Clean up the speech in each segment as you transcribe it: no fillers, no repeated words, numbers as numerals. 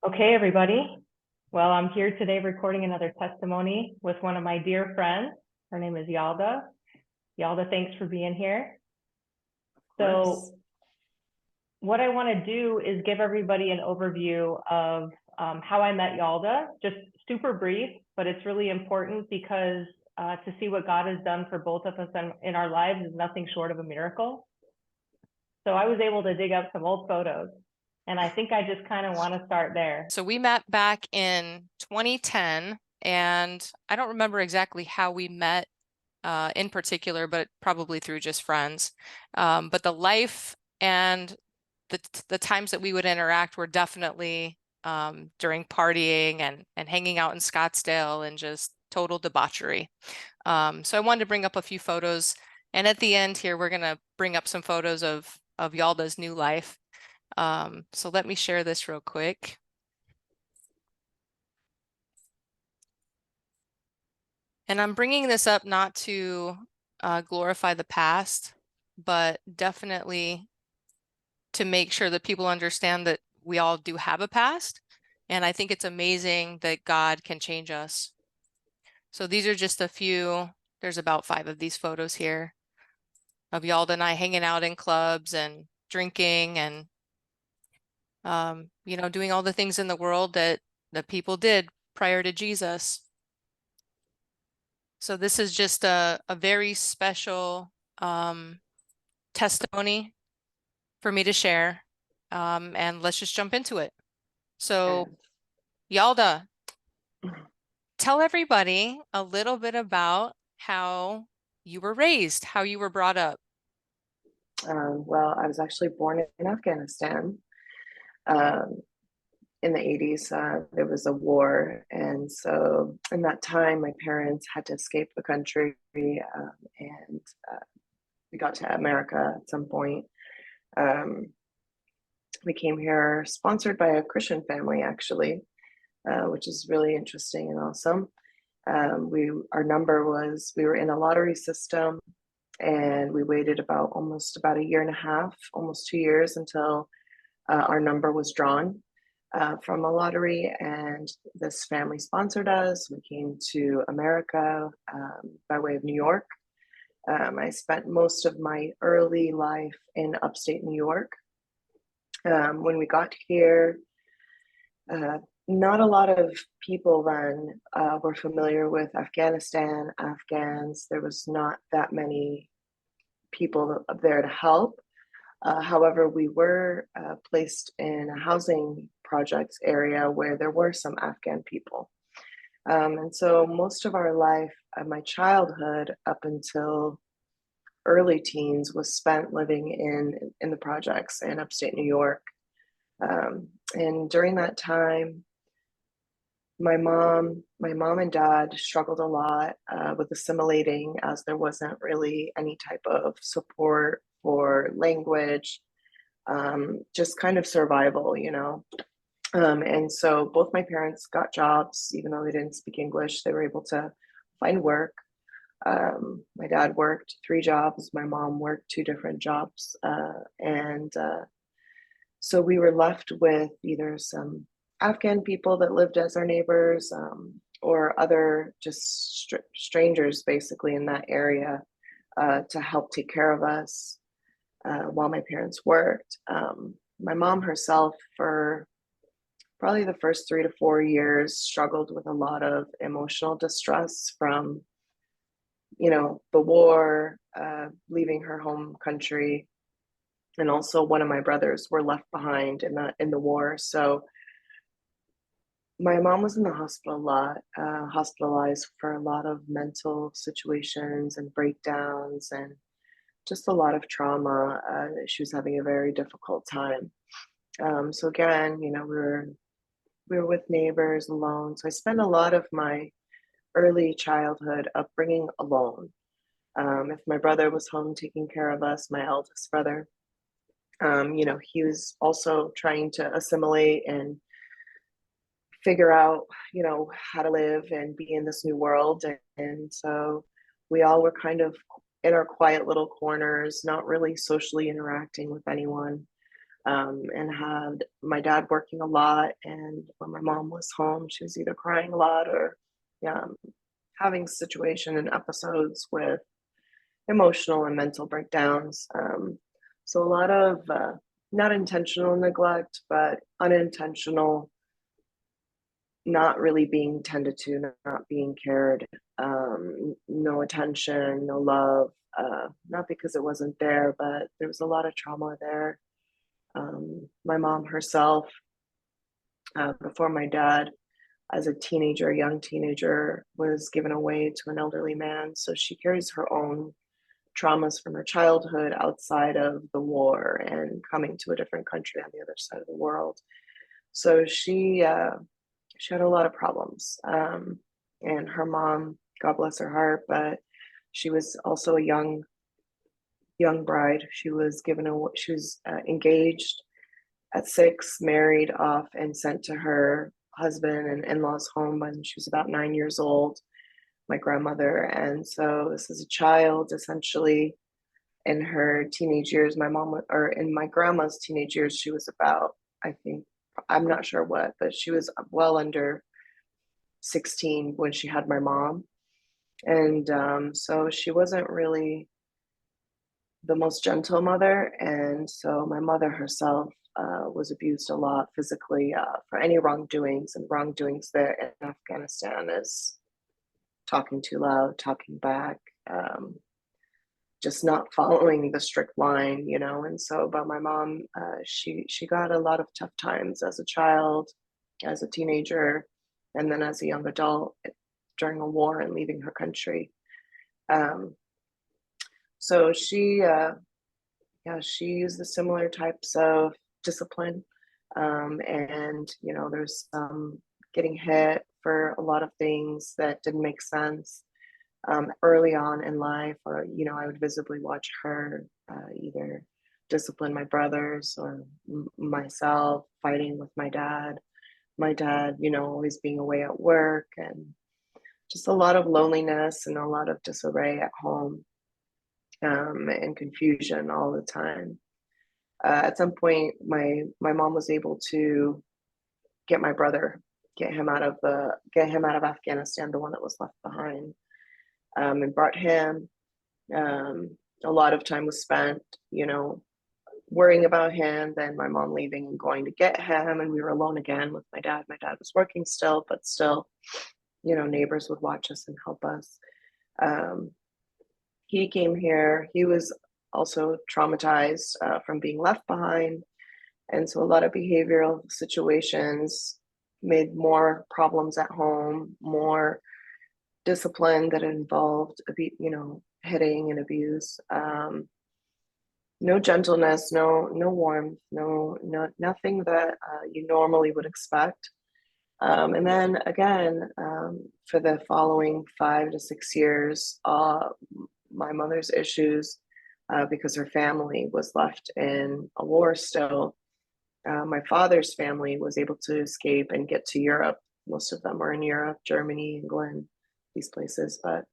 Okay, everybody. Well, I'm here today recording another testimony with one of my dear friends. Her name is Yalda. Yalda, thanks for being here. So what I want to do is give everybody an overview of how I met Yalda, just super brief, but it's really important because to see what God has done for both of us in our lives is nothing short of a miracle. So I was able to dig up some old photos, and I think I just kind of want to start there. So we met back in 2010, and I don't remember exactly how we met in particular, but probably through just friends. But the life and the times that we would interact were definitely during partying and hanging out in Scottsdale and just total debauchery. So I wanted to bring up a few photos, and at the end here, we're gonna bring up some photos of Yalda's new life. So let me share this real quick. And I'm bringing this up not to glorify the past, but definitely to make sure that people understand that we all do have a past. And I think it's amazing that God can change us. So these are just a few, there's about 5 of these photos here of Yalda and I hanging out in clubs and drinking and, doing all the things in the world that people did prior to Jesus. So this is just a very special testimony for me to share. And let's just jump into it. So Yalda, tell everybody a little bit about how you were raised, how you were brought up. Well, I was actually born in Afghanistan. In the 80s, there was a war. And so in that time, my parents had to escape the country, and we got to America at some point. We came here sponsored by a Christian family, actually, which is really interesting and awesome. Our number was, we were in a lottery system, and we waited almost about a year and a half, almost 2 years, until our number was drawn from a lottery, and this family sponsored us. We came to America by way of New York. I spent most of my early life in upstate New York. When we got here, not a lot of people then were familiar with Afghanistan, Afghans. There was not that many people there to help. However, we were placed in a housing projects area where there were some Afghan people. And so most of our life, my childhood up until early teens, was spent living in the projects in upstate New York. And during that time, my mom and dad struggled a lot with assimilating, as there wasn't really any type of support for language, just kind of survival, and so both my parents got jobs. Even though they didn't speak English, they were able to find work. My dad worked 3 jobs, my mom worked 2 different jobs, and so we were left with either some Afghan people that lived as our neighbors, or other just strangers basically in that area to help take care of us while my parents worked. My mom herself, for probably the first 3 to 4 years, struggled with a lot of emotional distress from, the war, leaving her home country, and also one of my brothers were left behind in the war. So my mom was in the hospital a lot, hospitalized for a lot of mental situations and breakdowns, and just a lot of trauma. She was having a very difficult time. So again, we were with neighbors, alone. So I spent a lot of my early childhood upbringing alone. If my brother was home taking care of us, my eldest brother, he was also trying to assimilate and figure out, how to live and be in this new world. And so we all were kind of in our quiet little corners, not really socially interacting with anyone. and had my dad working a lot. And when my mom was home, she was either crying a lot or having situation and episodes with emotional and mental breakdowns. So a lot of not intentional neglect, but unintentional, not really being tended to, not being cared, no attention, no love, not because it wasn't there, but there was a lot of trauma there. My mom herself, before my dad, as a teenager, young teenager, was given away to an elderly man. So she carries her own traumas from her childhood outside of the war and coming to a different country on the other side of the world. So she had a lot of problems. And her mom, God bless her heart, but she was also a young bride. She was engaged at 6, married off, and sent to her husband and in-laws home when she was about 9 years old, my grandmother. And so this is a child essentially in her teenage years. Or in my grandma's teenage years, she was about, I think, I'm not sure what, but she was well under 16 when she had my mom. And so she wasn't really the most gentle mother. And so my mother herself was abused a lot physically for any wrongdoings. And wrongdoings there in Afghanistan is talking too loud, talking back, just not following the strict line, you know. And so, but my mom, she got a lot of tough times as a child, as a teenager, and then as a young adult during a war and leaving her country. So she used the similar types of discipline, and you know, there's getting hit for a lot of things that didn't make sense early on in life. Or you know, I would visibly watch her either discipline my brothers or myself, fighting with my dad, you know, always being away at work, and just a lot of loneliness and a lot of disarray at home, and confusion all the time. At some point, my mom was able to get my brother, get him out of Afghanistan, the one that was left behind, and brought him. A lot of time was spent, you know, worrying about him, then my mom leaving and going to get him, and we were alone again with my dad. My dad was working still, but still, you know, neighbors would watch us and help us. He came here. He was also traumatized from being left behind, and so a lot of behavioral situations made more problems at home, more discipline that involved, you know, hitting and abuse. No gentleness, no warmth, nothing that you normally would expect. And then again, for the following 5 to 6 years, my mother's issues, because her family was left in a war still. My father's family was able to escape and get to Europe. Most of them were in Europe, Germany, England, these places. But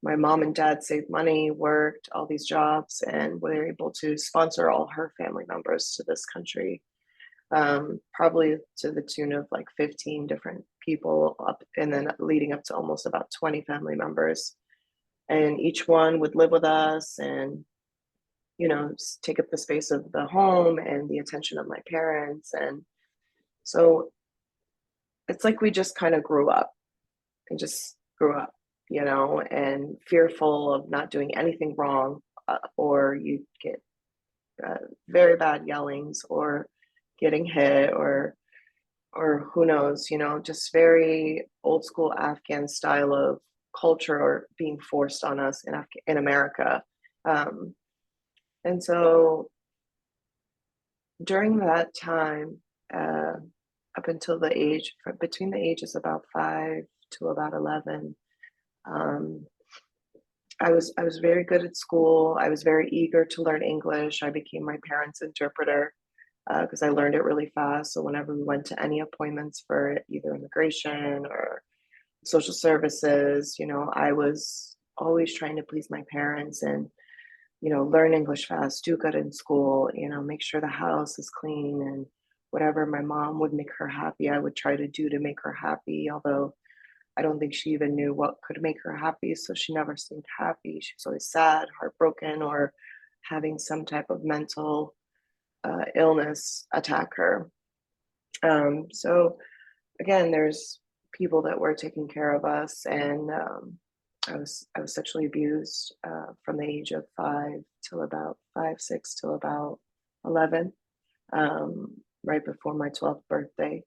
my mom and dad saved money, worked all these jobs, and were able to sponsor all her family members to this country. Probably to the tune of like 15 different people up, and then leading up to almost about 20 family members. And each one would live with us and, you know, take up the space of the home and the attention of my parents. And so it's like we just kind of grew up, you know, and fearful of not doing anything wrong, or you get very bad yellings or getting hit or who knows, you know, just very old school Afghan style of culture or being forced on us in America. And so during that time, up until between the ages about 5 to about 11, I was very good at school. I was very eager to learn English. I became my parents' interpreter because I learned it really fast. So whenever we went to any appointments for either immigration or social services, you know, I was always trying to please my parents. And learn English fast, do good in school, make sure the house is clean, and whatever my mom would make her happy, I would try to do to make her happy, although I don't think she even knew what could make her happy. So she never seemed happy. She was always sad, heartbroken, or having some type of mental illness attack her. So again, there's people that were taking care of us, and I was sexually abused from the age of 6 till about 11, right before my 12th birthday.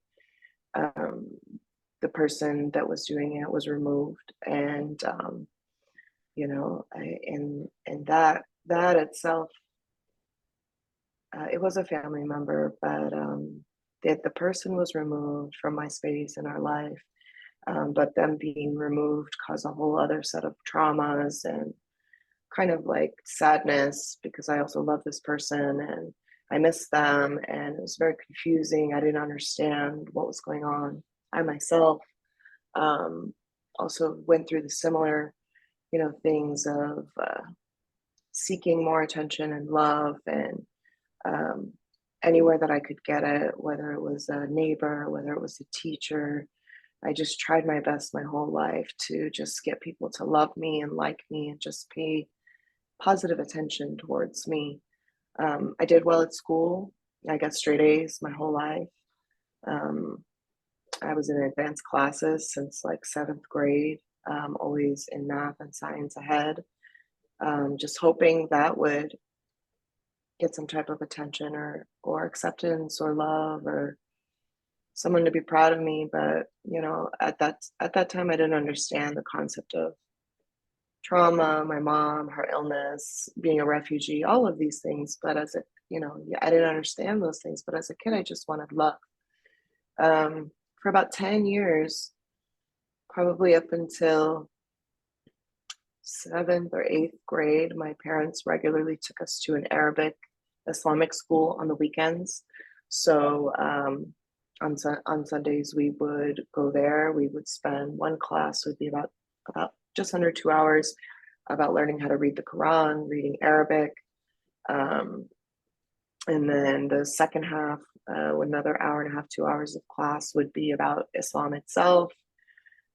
The person that was doing it was removed, and and that itself, it was a family member, but the person was removed from my space in our life. But them being removed caused a whole other set of traumas and kind of like sadness, because I also love this person and I miss them, and it was very confusing. I didn't understand what was going on. I myself also went through the similar, things of seeking more attention and love, and anywhere that I could get it, whether it was a neighbor, whether it was a teacher. I just tried my best my whole life to just get people to love me and like me and just pay positive attention towards me. I did well at school. I got straight A's my whole life. I was in advanced classes since like 7th grade, always in math and science ahead, just hoping that would get some type of attention or acceptance or love or someone to be proud of me. But at that time I didn't understand the concept of trauma, my mom, her illness, being a refugee, all of these things. But I didn't understand those things, but as a kid I just wanted love. For about 10 years, probably up until 7th or 8th grade, my parents regularly took us to an Arabic Islamic school on the weekends. So on Sundays we would go there. We would spend, one class would be about just under 2 hours, about learning how to read the Quran, reading Arabic. And then the second half, another hour and a half, 2 hours of class would be about Islam itself.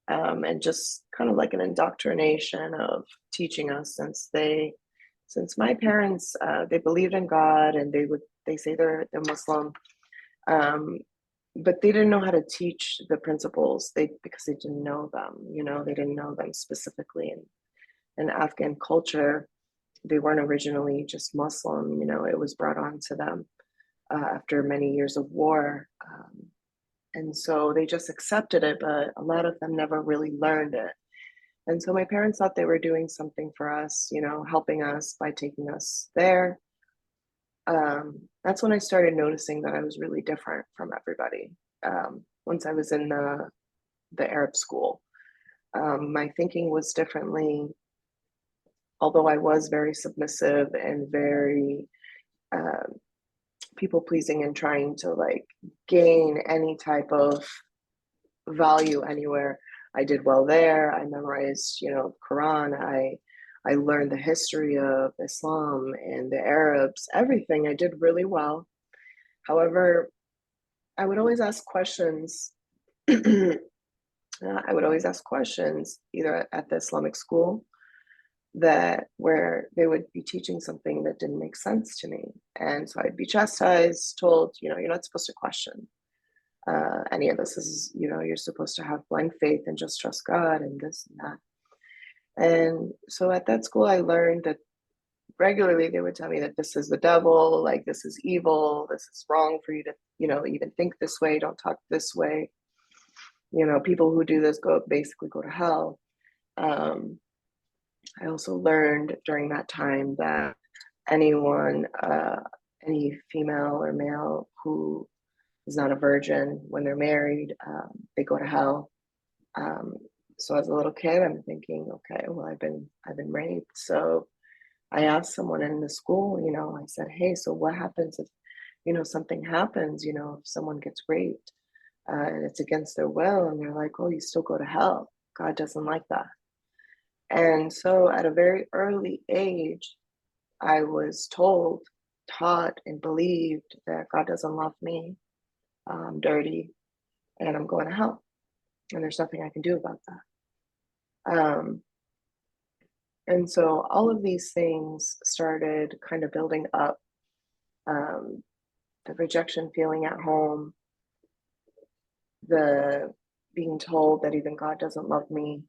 And just kind of like an indoctrination of teaching us, since my parents, they believed in God, and they say they're Muslim, but they didn't know how to teach the principles, because they didn't know them. They didn't know them specifically in Afghan culture. They weren't originally just Muslim. It was brought on to them after many years of war. And so they just accepted it, but a lot of them never really learned it. And so my parents thought they were doing something for us, helping us by taking us there. That's when I started noticing that I was really different from everybody. Once I was in the Arab school, my thinking was differently. Although I was very submissive and very people pleasing and trying to like gain any type of value anywhere, I did well there. I memorized, Quran. I learned the history of Islam and the Arabs, everything. I did really well. However, I would always ask questions. I would always ask questions either at the Islamic school, where they would be teaching something that didn't make sense to me. And so I'd be chastised, told, you're not supposed to question any of this. Is, you're supposed to have blind faith and just trust God and this and that. And so at that school, I learned that regularly they would tell me that this is the devil, like this is evil, this is wrong for you to, even think this way, don't talk this way. People who do this basically go to hell. I also learned during that time that anyone, any female or male who is not a virgin when they're married, they go to hell. So as a little kid, I'm thinking, okay, well, I've been raped. So I asked someone in the school, I said, hey, so what happens if, something happens, if someone gets raped and it's against their will? And they're like, oh, you still go to hell. God doesn't like that. And so at a very early age, I was told, taught, and believed that God doesn't love me. I'm dirty and I'm going to hell. And there's nothing I can do about that. And so all of these things started kind of building up. The rejection feeling at home, the being told that even God doesn't love me.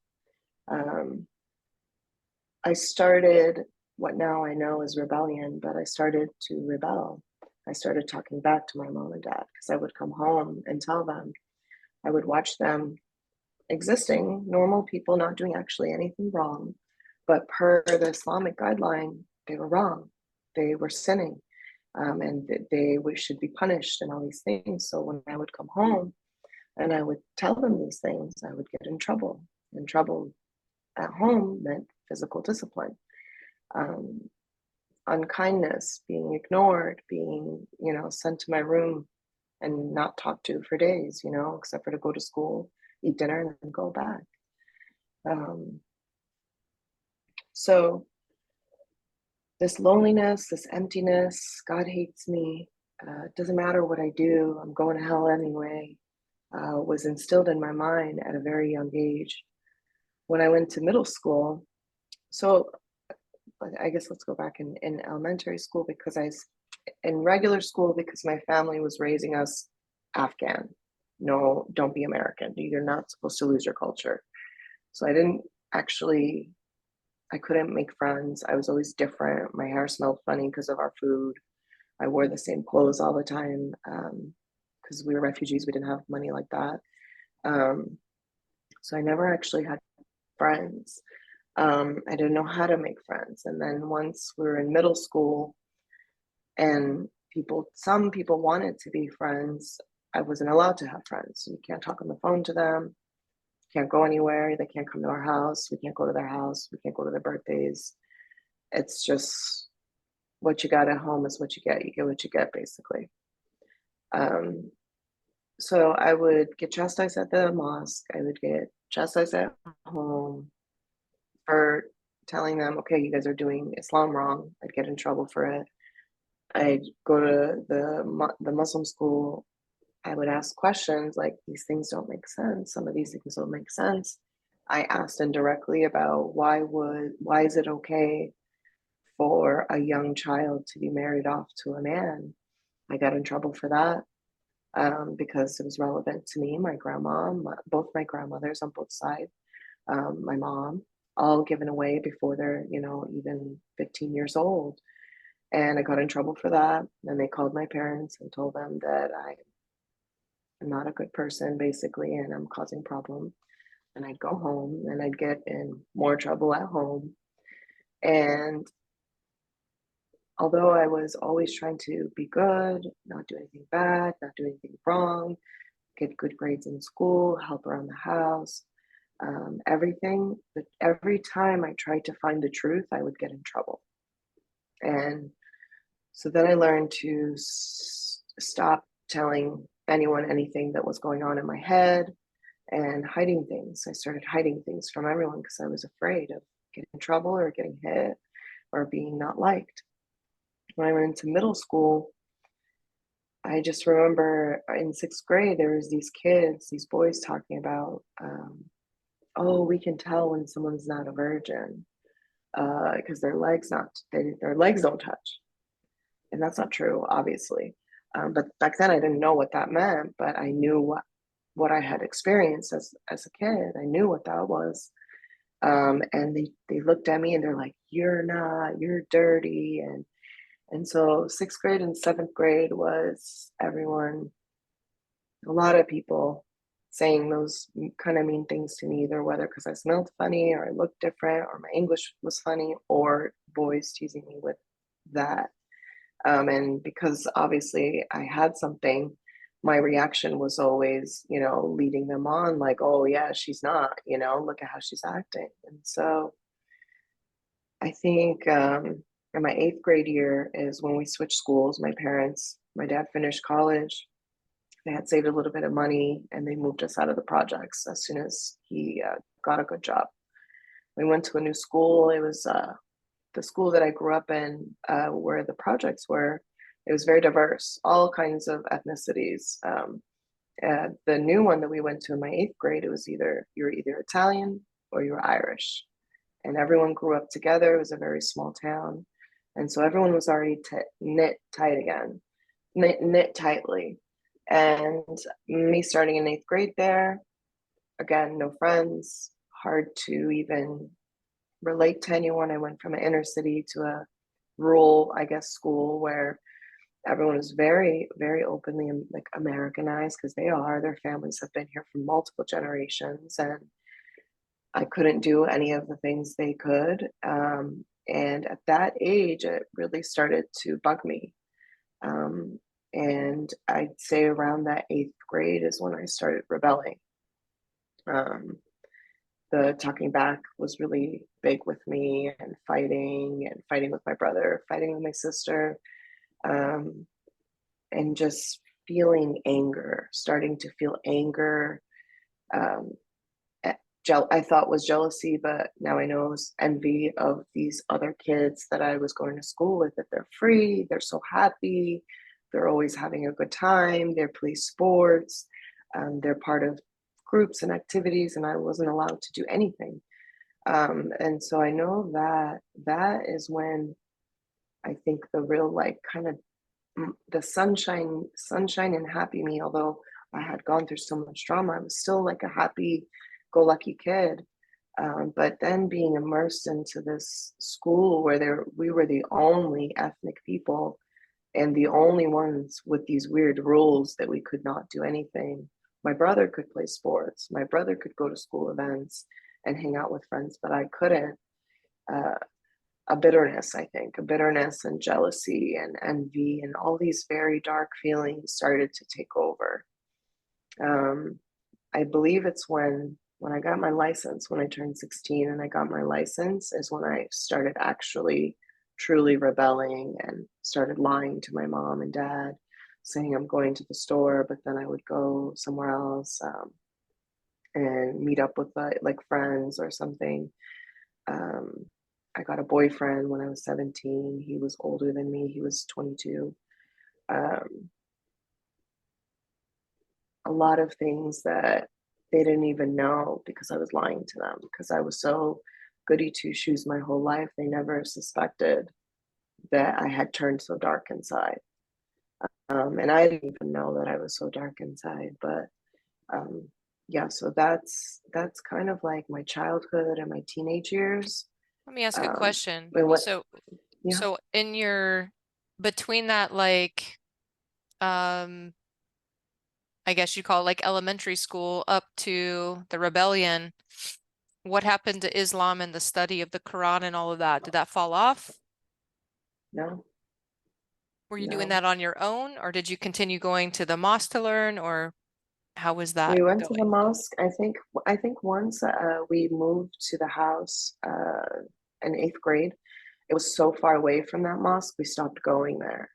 I started what now I know is rebellion, but I started to rebel. I started talking back to my mom and dad because I would come home and tell them. I would watch them existing, normal people, not doing actually anything wrong, but per the Islamic guideline, they were wrong. They were sinning, and they should be punished and all these things. So when I would come home and I would tell them these things, I would get in trouble. And trouble at home meant physical discipline, unkindness, being ignored, being, sent to my room and not talked to for days, except for to go to school, eat dinner, and then go back. So this loneliness, this emptiness, God hates me, it doesn't matter what I do, I'm going to hell anyway, was instilled in my mind at a very young age. When I went to middle school, so I guess let's go back in elementary school, because in regular school, because my family was raising us Afghan. No, don't be American. You're not supposed to lose your culture. So I couldn't make friends. I was always different. My hair smelled funny because of our food. I wore the same clothes all the time because we were refugees. We didn't have money like that. So I never actually had friends. I didn't know how to make friends. And then once we were in middle school and some people wanted to be friends, I wasn't allowed to have friends. You can't talk on the phone to them. Can't go anywhere. They can't come to our house. We can't go to their house. We can't go to their birthdays. It's just what you got at home is what you get. You get what you get, basically. So I would get chastised at the mosque. I would get chastised at home for telling them, okay, you guys are doing Islam wrong. I'd get in trouble for it. I'd go to the Muslim school. I would ask questions like, these things don't make sense. Some of these things don't make sense. I asked indirectly about why is it okay for a young child to be married off to a man? I got in trouble for that because it was relevant to me, my grandma, both my grandmothers on both sides, my mom, all given away before they're, even 15 years old. And I got in trouble for that. And they called my parents and told them that I'm not a good person, basically, and I'm causing problems. And I'd go home and I'd get in more trouble at home. And although I was always trying to be good, not do anything bad, not do anything wrong, get good grades in school, help around the house, everything, but every time I tried to find the truth, I would get in trouble. And so then I learned to stop telling anyone anything that was going on in my head and hiding things. I started hiding things from everyone because I was afraid of getting in trouble or getting hit or being not liked. When I went into middle school, I just remember in 6th grade, there was these boys talking about, oh, we can tell when someone's not a virgin because their legs don't touch. And that's not true, obviously. But back then I didn't know what that meant, but I knew what I had experienced as a kid. I knew what that was. And they looked at me and they're like, you're dirty. And so 6th grade and 7th grade was a lot of people saying those kind of mean things to me, either whether because I smelled funny or I looked different or my English was funny, or boys teasing me with that. And because obviously I had something, my reaction was always, leading them on like, oh yeah, she's not, look at how she's acting. And so I think in my 8th grade year is when we switched schools. My dad finished college. They had saved a little bit of money and they moved us out of the projects as soon as he got a good job. We went to a new school. It was the school that I grew up in, where the projects were, it was very diverse, all kinds of ethnicities. The new one that we went to in my 8th grade, it was you're either Italian or you're Irish, and everyone grew up together. It was a very small town, and so everyone was already knit tightly. And me starting in 8th grade there, again, no friends, hard to even relate to anyone. I went from an inner city to a rural, I guess, school where everyone was very, very openly like Americanized, because their families have been here for multiple generations, and I couldn't do any of the things they could. And at that age, it really started to bug me. And I'd say around that 8th grade is when I started rebelling. The talking back was really big with me, and fighting with my brother, fighting with my sister, and just feeling anger, starting to feel anger. I thought was jealousy, but now I know it was envy of these other kids that I was going to school with, that they're free, they're so happy, they're always having a good time, they play sports, they're part of groups and activities, and I wasn't allowed to do anything. And so I know that is when I think the real, like, kind of the sunshine and happy me, although I had gone through so much drama, I was still like a happy-go-lucky kid. But then being immersed into this school where we were the only ethnic people and the only ones with these weird rules that we could not do anything. My brother could play sports. My brother could go to school events and hang out with friends, but I couldn't. A bitterness, I think, a bitterness and jealousy and envy and all these very dark feelings started to take over. I believe it's when I got my license, when I turned 16 and I got my license, is when I started actually truly rebelling and started lying to my mom and dad, saying I'm going to the store, but then I would go somewhere else, and meet up with like friends or something. I got a boyfriend when I was 17. He was older than me. He was 22. A lot of things that they didn't even know, because I was lying to them, because I was so goody two shoes my whole life. They never suspected that I had turned so dark inside. And I didn't even know that I was so dark inside. But yeah, so that's kind of like my childhood and my teenage years. Let me ask a question. Yeah. So between that, like, I guess you'd call it like elementary school up to the rebellion, what happened to Islam and the study of the Quran and all of that? Did that fall off? No. Were you doing No. that on your own, or did you continue going to the mosque to learn, or how was that We went to the going? mosque. I think once we moved to the house in 8th grade, it was so far away from that mosque, we stopped going there.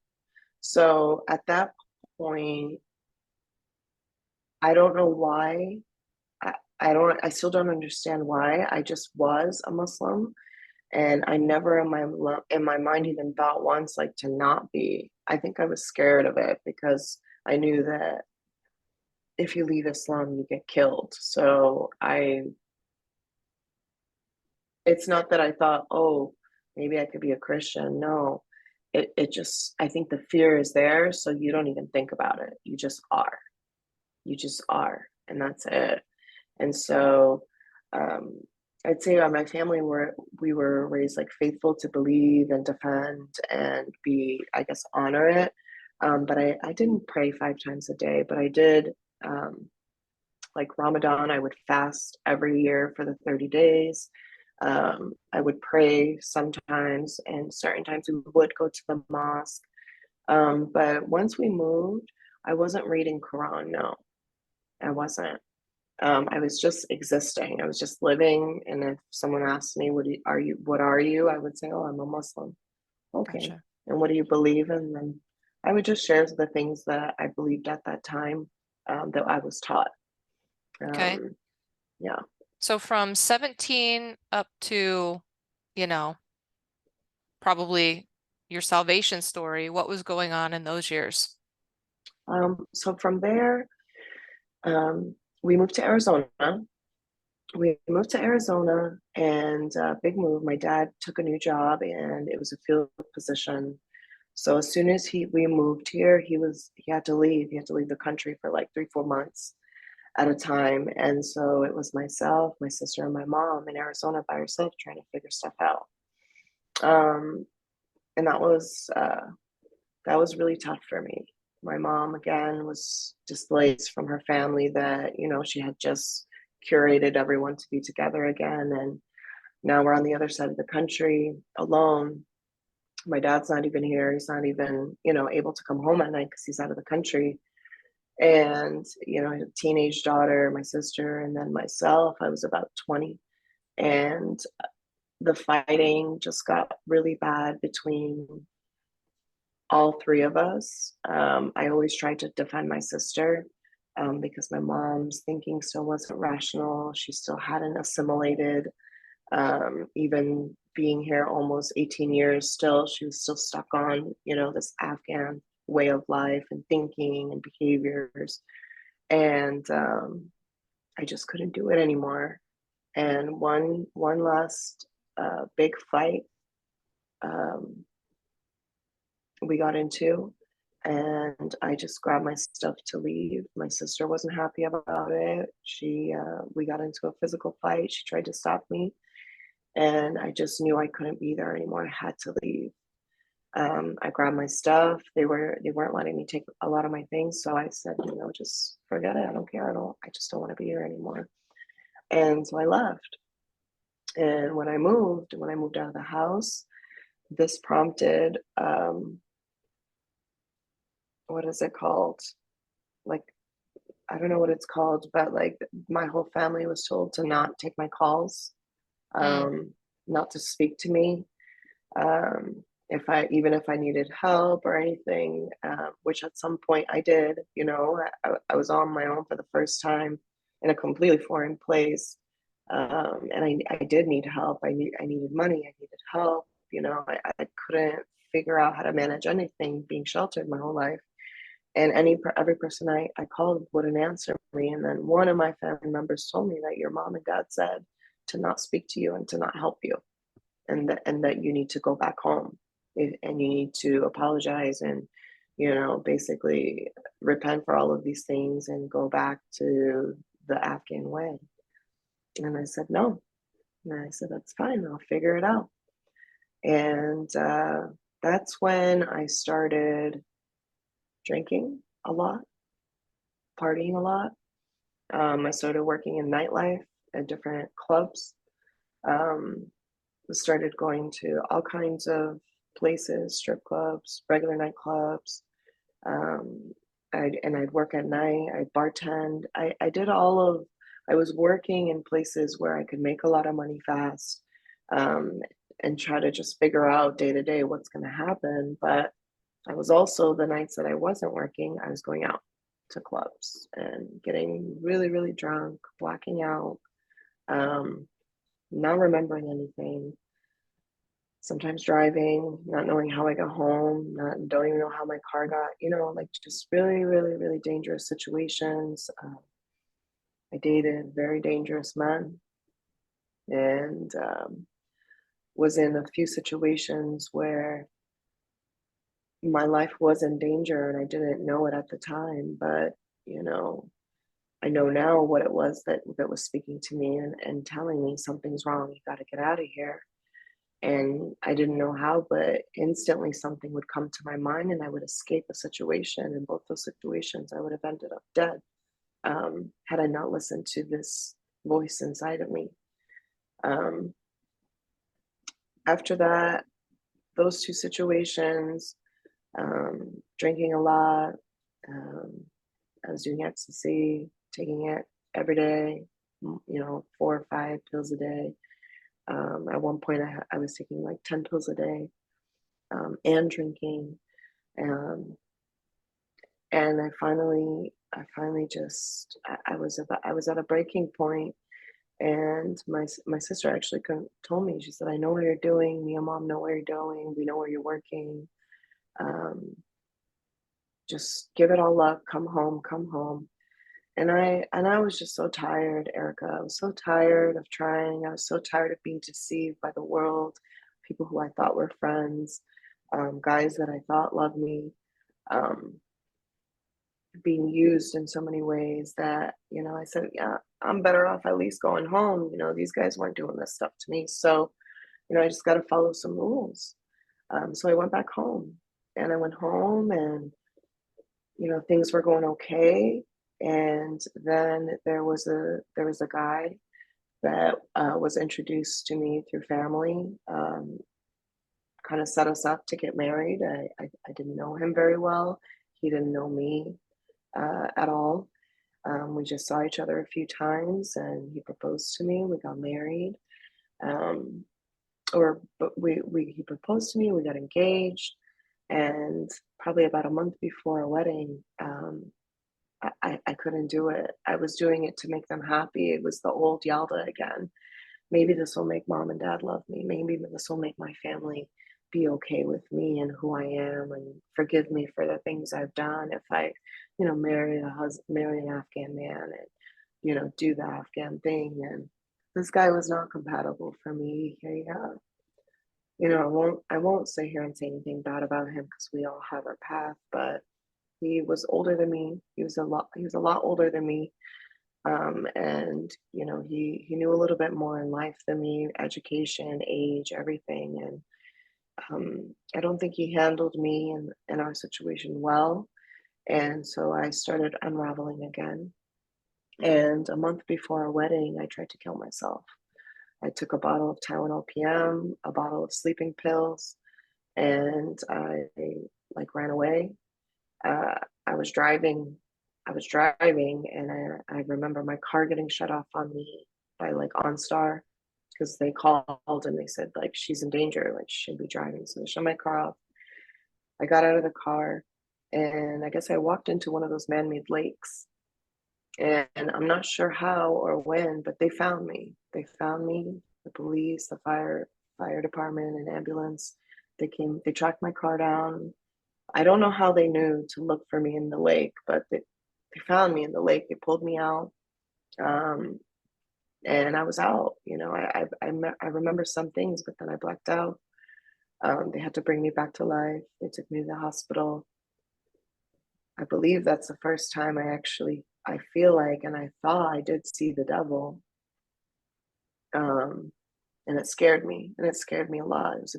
So at that point, I don't know why. I still don't understand why. I just was a Muslim, and I never in my mind even thought once, like, to not be. I think I was scared of it, because I knew that if you leave Islam, you get killed. So it's not that I thought, oh, maybe I could be a Christian. No, it just, I think the fear is there, so you don't even think about it. You just are. And that's it. And so I'd say my family we were raised like faithful to believe and defend and be, I guess, honor it. But I didn't pray 5 times a day, but I did, like Ramadan, I would fast every year for the 30 days. I would pray sometimes, and certain times we would go to the mosque. But once we moved, I wasn't reading Quran. No, I wasn't. I was just existing. I was just living. And if someone asked me, what are you? I would say, oh, I'm a Muslim. Okay. Gotcha. And what do you believe in? And I would just share the things that I believed at that time, that I was taught. Okay. Yeah. So from 17 up to, you know, probably your salvation story. What was going on in those years? So from there, we moved to Arizona. And big move. My dad took a new job and it was a field position. So as soon as we moved here, he had to leave. He had to leave the country for like 3-4 months at a time. And so it was myself, my sister, and my mom in Arizona by herself trying to figure stuff out. And that was really tough for me. My mom, again, was displaced from her family that, she had just curated everyone to be together again. And now we're on the other side of the country alone. My dad's not even here. He's not even, able to come home at night because he's out of the country. And, I had a teenage daughter, my sister, and then myself. I was about 20. And the fighting just got really bad between all three of us. I always tried to defend my sister because my mom's thinking still wasn't rational. She still hadn't assimilated. Even being here almost 18 years, she was still stuck on, this Afghan way of life and thinking and behaviors. And I just couldn't do it anymore. And one last big fight we got into, and I just grabbed my stuff to leave. My sister wasn't happy about it. We got into a physical fight. She tried to stop me, and I just knew I couldn't be there anymore. I had to leave. I grabbed my stuff. They weren't letting me take a lot of my things, so I said, just forget it. I don't care. I just don't want to be here anymore. And so I left. And when I moved out of the house, this prompted what is it called? Like, I don't know what it's called, but like my whole family was told to not take my calls, not to speak to me. Even if I needed help or anything, which at some point I did, I was on my own for the first time in a completely foreign place. And I did need help. I needed money. I needed help. I couldn't figure out how to manage anything being sheltered my whole life. And every person I called wouldn't answer me. And then one of my family members told me that your mom and dad said to not speak to you and to not help you, and that you need to go back home and you need to apologize and basically repent for all of these things and go back to the Afghan way. And I said no. And I said, that's fine, I'll figure it out. And that's when I started drinking a lot, partying a lot. I started working in nightlife at different clubs. Started going to all kinds of places, strip clubs, regular nightclubs. I'd work at night, I'd bartend. I was working in places where I could make a lot of money fast, and try to just figure out day to day what's going to happen. But I was also, the nights that I wasn't working, I was going out to clubs and getting really, really drunk, blacking out, not remembering anything, sometimes driving, not knowing how I got home, don't even know how my car got, like just really, really, really dangerous situations. I dated very dangerous men, and was in a few situations where my life was in danger and I didn't know it at the time, but I know now what it was that was speaking to me and telling me something's wrong, you got to get out of here. And I didn't know how, but instantly something would come to my mind and I would escape a situation. In both those situations, I would have ended up dead had I not listened to this voice inside of me. After that, those two situations, drinking a lot, I was doing ecstasy, taking it every day, 4 or 5 pills a day. At one point, I was taking like 10 pills a day, and drinking. And I finally just, I was at a breaking point, And my sister actually told me, she said, I know what you're doing. Me and mom know what you're doing. We know where you're working. Um, just give it all up. Come home. Come home. And I was just so tired, Erica. I was so tired of trying. I was so tired of being deceived by the world, people who I thought were friends, guys that I thought loved me, um, being used in so many ways that, I said, yeah, I'm better off at least going home. These guys weren't doing this stuff to me. So, I just got to follow some rules. So I went back home, and I went home, and things were going okay. And then there was a guy that was introduced to me through family, kind of set us up to get married. I didn't know him very well. He didn't know me at all. We just saw each other a few times, and he proposed to me. We got married. Um, but he proposed to me. We got engaged, and probably about a month before our wedding, I couldn't do it. I was doing it to make them happy. It was the old Yalda again. Maybe this will make mom and dad love me. Maybe this will make my family be okay with me and who I am, and forgive me for the things I've done if I, marry an Afghan man, and, do the Afghan thing. And this guy was not compatible for me. I won't sit here and say anything bad about him, because we all have our path, but he was older than me. He was a lot older than me. And he knew a little bit more in life than me, education, age, everything. And I don't think he handled me and our situation well. And so I started unraveling again. And a month before our wedding, I tried to kill myself. I took a bottle of Tylenol PM, a bottle of sleeping pills, and I like ran away. uh, I was driving. I was driving, and I remember my car getting shut off on me by like OnStar, because they called and they said like she's in danger, like she shouldn't be driving. So they shut my car off. I got out of the car, and I guess I walked into one of those man-made lakes. And I'm not sure how or when, but they found me. They found me. The police, the fire department, and ambulance. They came. They tracked my car down. I don't know how they knew to look for me in the lake, but they found me in the lake. They pulled me out, um, and I was out. I remember some things, but then I blacked out. They had to bring me back to life. They took me to the hospital. I believe that's the first time I feel like, and I thought I did see the devil. Um, and it scared me, and it scared me a lot. It was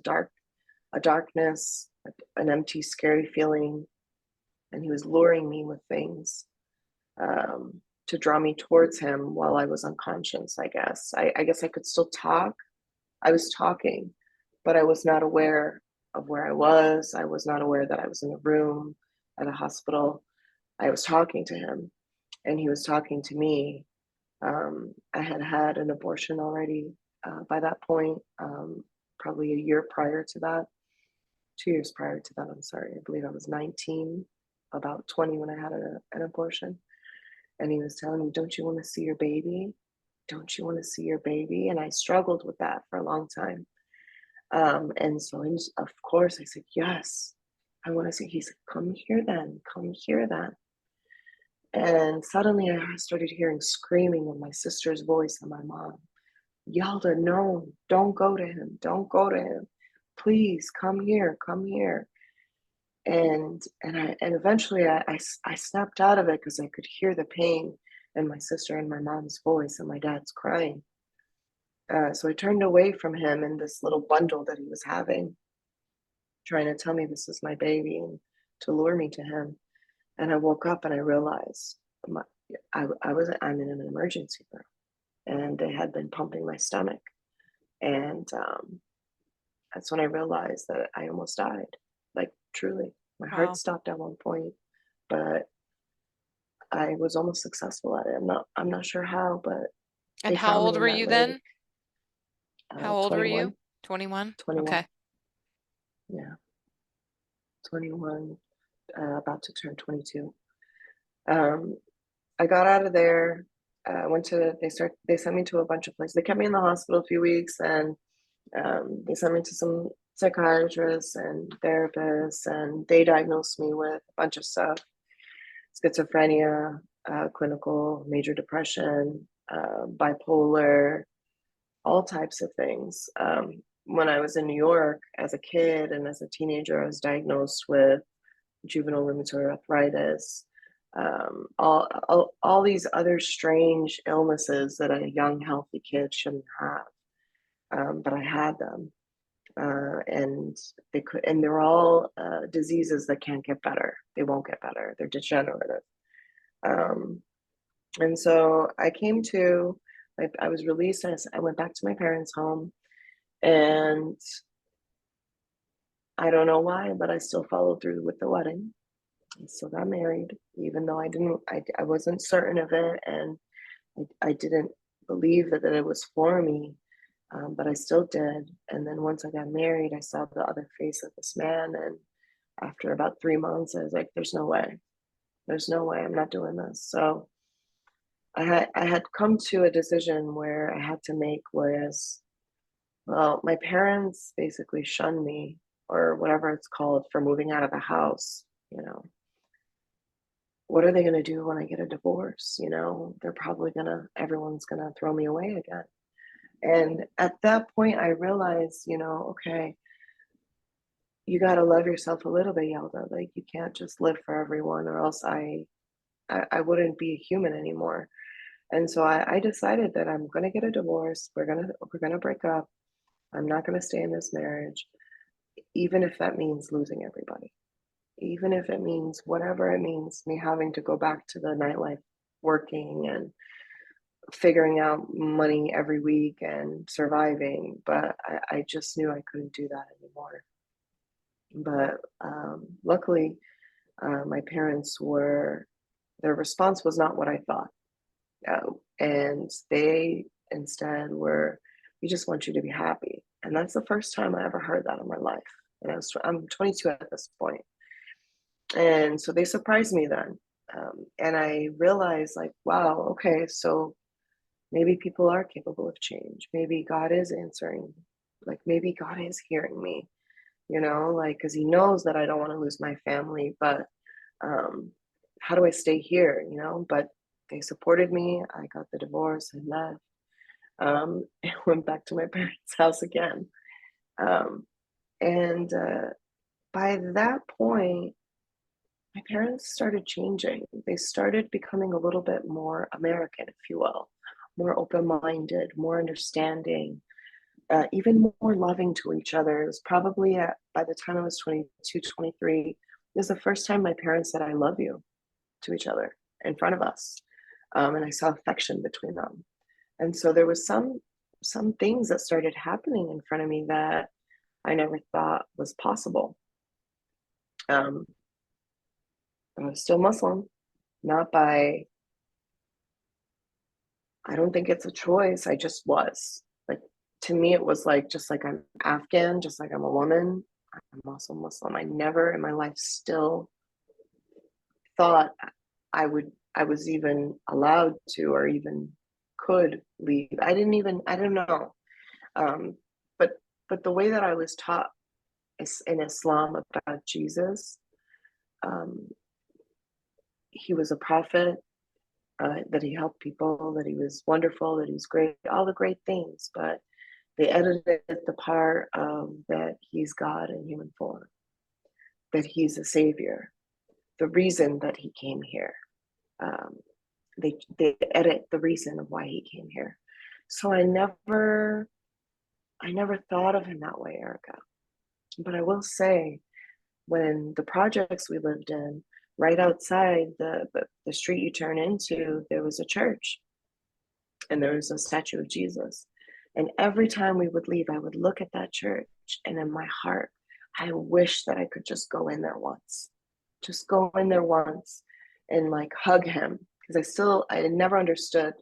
a darkness, an empty, scary feeling, and he was luring me with things, to draw me towards him while I was unconscious. I guess I could still talk. I was talking, but I was not aware of where I was. I was not aware that I was in a room at a hospital. I was talking to him, and he was talking to me. I had had an abortion already by that point, probably a year prior to that, 2 years prior to that. I'm sorry. I believe I was 19, about 20 when I had an abortion. And he was telling me, don't you want to see your baby? Don't you want to see your baby? And I struggled with that for a long time. And so, of course, I said, yes, I want to see. He said, come here then, come here then. And suddenly I started hearing screaming of my sister's voice and my mom. Yalda, no, don't go to him. Don't go to him. Please come here, come here. And eventually I snapped out of it, because I could hear the pain in my sister and my mom's voice, and my dad's crying. So I turned away from him and this little bundle that he was having, trying to tell me this is my baby and to lure me to him. And I woke up and I realized I'm in an emergency room, and they had been pumping my stomach. And that's when I realized that I almost died. Like, truly, my Wow. heart stopped at one point, but I was almost successful at it. I'm not sure how, but And they how found me old in were that you lake. then? How old were 21. you? 21? 21. Okay. Yeah, 21, about to turn 22. I got out of there. they sent me to a bunch of places. They kept me in the hospital a few weeks, and they sent me to some psychiatrists and therapists, and they diagnosed me with a bunch of stuff: schizophrenia, clinical major depression, bipolar, all types of things. When I was in New York as a kid and as a teenager, I was diagnosed with juvenile rheumatoid arthritis, all these other strange illnesses that a young, healthy kid shouldn't have. But I had them, and they're all diseases that can't get better. They won't get better. They're degenerative. And so I was released. I went back to my parents' home, and I don't know why, but I still followed through with the wedding. I still got married, even though I wasn't certain of it, and I didn't believe that it was for me, but I still did. And then once I got married, I saw the other face of this man, and after about 3 months, I was like, there's no way. There's no way I'm not doing this. So I had come to a decision where I had to make was, well, my parents basically shunned me, or whatever it's called, for moving out of the house. What are they going to do when I get a divorce? They're probably everyone's going to throw me away again. And at that point, I realized, okay, you got to love yourself a little bit, Yalda. Like, you can't just live for everyone, or else I wouldn't be a human anymore. And so I decided that I'm going to get a divorce. We're going to break up. I'm not going to stay in this marriage, even if that means losing everybody. Even if it means whatever it means, me having to go back to the nightlife, working and figuring out money every week and surviving. But I just knew I couldn't do that anymore. But luckily, my parents their response was not what I thought. And they instead we just want you to be happy. And that's the first time I ever heard that in my life. And I'm 22 at this point. And so they surprised me then. And I realized, like, wow, okay, so maybe people are capable of change. Maybe God is answering. Like, maybe God is hearing me, because he knows that I don't want to lose my family, but how do I stay here, But they supported me. I got the divorce and left. And went back to my parents' house again. And by that point, my parents started changing. They started becoming a little bit more American, if you will, more open-minded, more understanding, even more loving to each other. It was probably by the time I was 22, 23, it was the first time my parents said, I love you, to each other in front of us. And I saw affection between them. And so there was some things that started happening in front of me that I never thought was possible. I was still Muslim, not by, I don't think it's a choice. I just was. Like, to me, it was like, just like I'm Afghan, just like I'm a woman, I'm also Muslim. I never in my life still thought I was even allowed to, or even could leave. I don't know. But the way that I was taught in Islam about Jesus, he was a prophet, that he helped people, that he was wonderful, that he was great, all the great things, but they edited the part of that he's God in human form, that he's a savior, the reason that he came here. They edit the reason of why he came here. So I never thought of him that way, Erica. But I will say, when the projects we lived in, right outside the street you turn into, there was a church, and there was a statue of Jesus. And every time we would leave, I would look at that church, and in my heart, I wish that I could just go in there once, and like hug him, because I never understood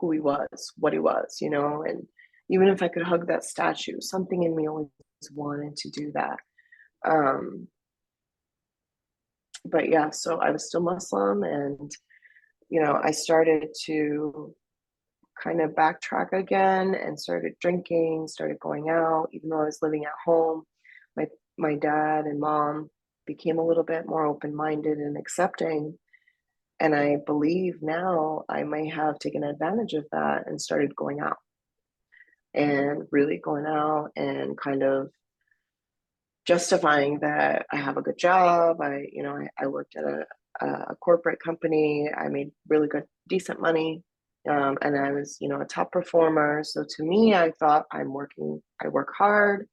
who he was, what he was, and even if I could hug that statue, something in me always wanted to do that. But yeah, so I was still Muslim, and I started to kind of backtrack again and started drinking, started going out, even though I was living at home. My dad and mom became a little bit more open-minded and accepting. And I believe now I may have taken advantage of that and started going out and really going out and kind of justifying that I have a good job. I worked at a corporate company. I made really good, decent money. And I was, a top performer. So to me, I thought I work hard.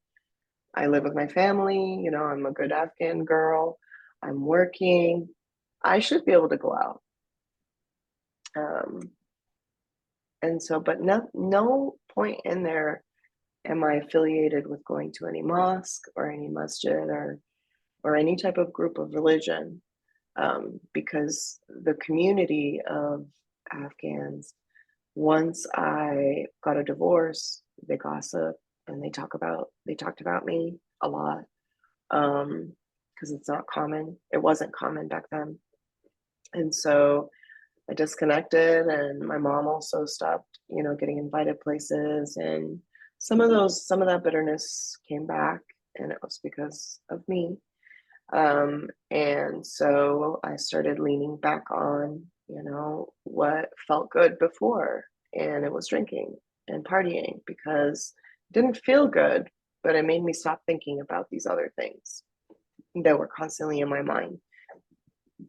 I live with my family. I'm a good Afghan girl. I'm working. I should be able to go out. And so, but no point in there am I affiliated with going to any mosque or any masjid or any type of group of religion, because the community of Afghans, once I got a divorce, they gossip and they talked about me a lot, because it's not common. It wasn't common back then. And so I disconnected, and my mom also stopped, getting invited places, and some of that bitterness came back, and it was because of me. And so I started leaning back on, what felt good before, and it was drinking and partying, because it didn't feel good, but it made me stop thinking about these other things that were constantly in my mind,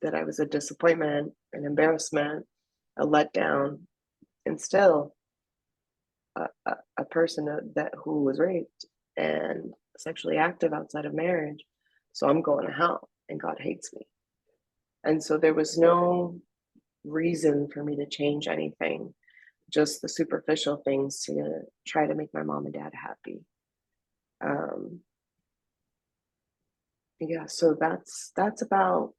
that I was a disappointment, an embarrassment, a letdown, and still a person who was raped and sexually active outside of marriage. So I'm going to hell, and God hates me. And so there was no reason for me to change anything, just the superficial things to try to make my mom and dad happy. Yeah, so that's about,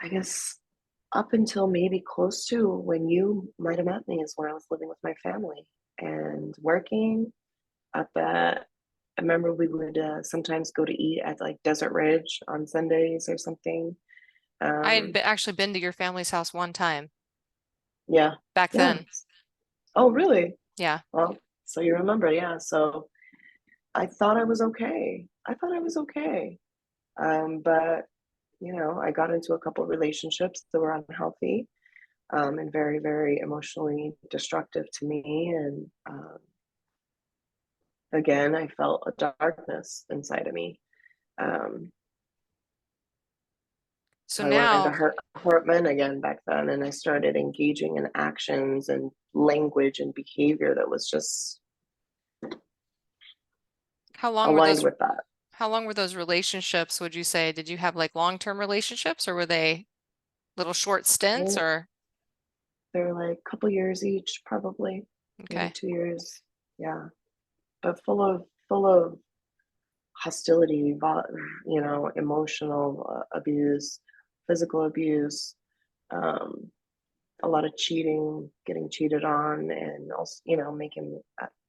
I guess, up until maybe close to when you might have met me, is when I was living with my family and working up at, I remember we would sometimes go to eat at like Desert Ridge on Sundays or something. I had actually been to your family's house one time Yeah. back Yeah. then. Oh, really? Yeah. Well, so you remember, yeah. So I thought I was okay. But I got into a couple of relationships that were unhealthy, and very, very emotionally destructive to me. And again, I felt a darkness inside of me. So I went into now, Hartman again back then, and I started engaging in actions and language and behavior that was just how long were aligned those with that. how long were those relationships, would you say? Did you have like long-term relationships, or were they little short stints, or They're like a couple years each, probably, maybe okay. 2 years. Yeah, but full of hostility, emotional abuse, physical abuse, a lot of cheating, getting cheated on, and also,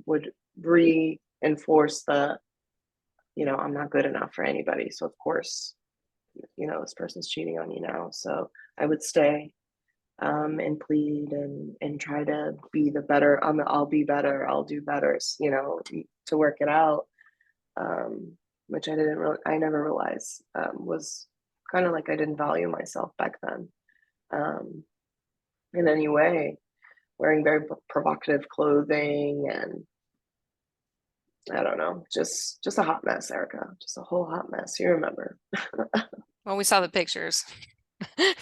would reinforce the, I'm not good enough for anybody. So of course, this person's cheating on you now. So I would stay, and plead and try to be the better. I'll be better. I'll do better. To work it out. Which I never realized, was kind of like I didn't value myself back then, in any way, wearing very provocative clothing, and I don't know, just a hot mess, Erica, just a whole hot mess. You remember? Well, we saw the pictures,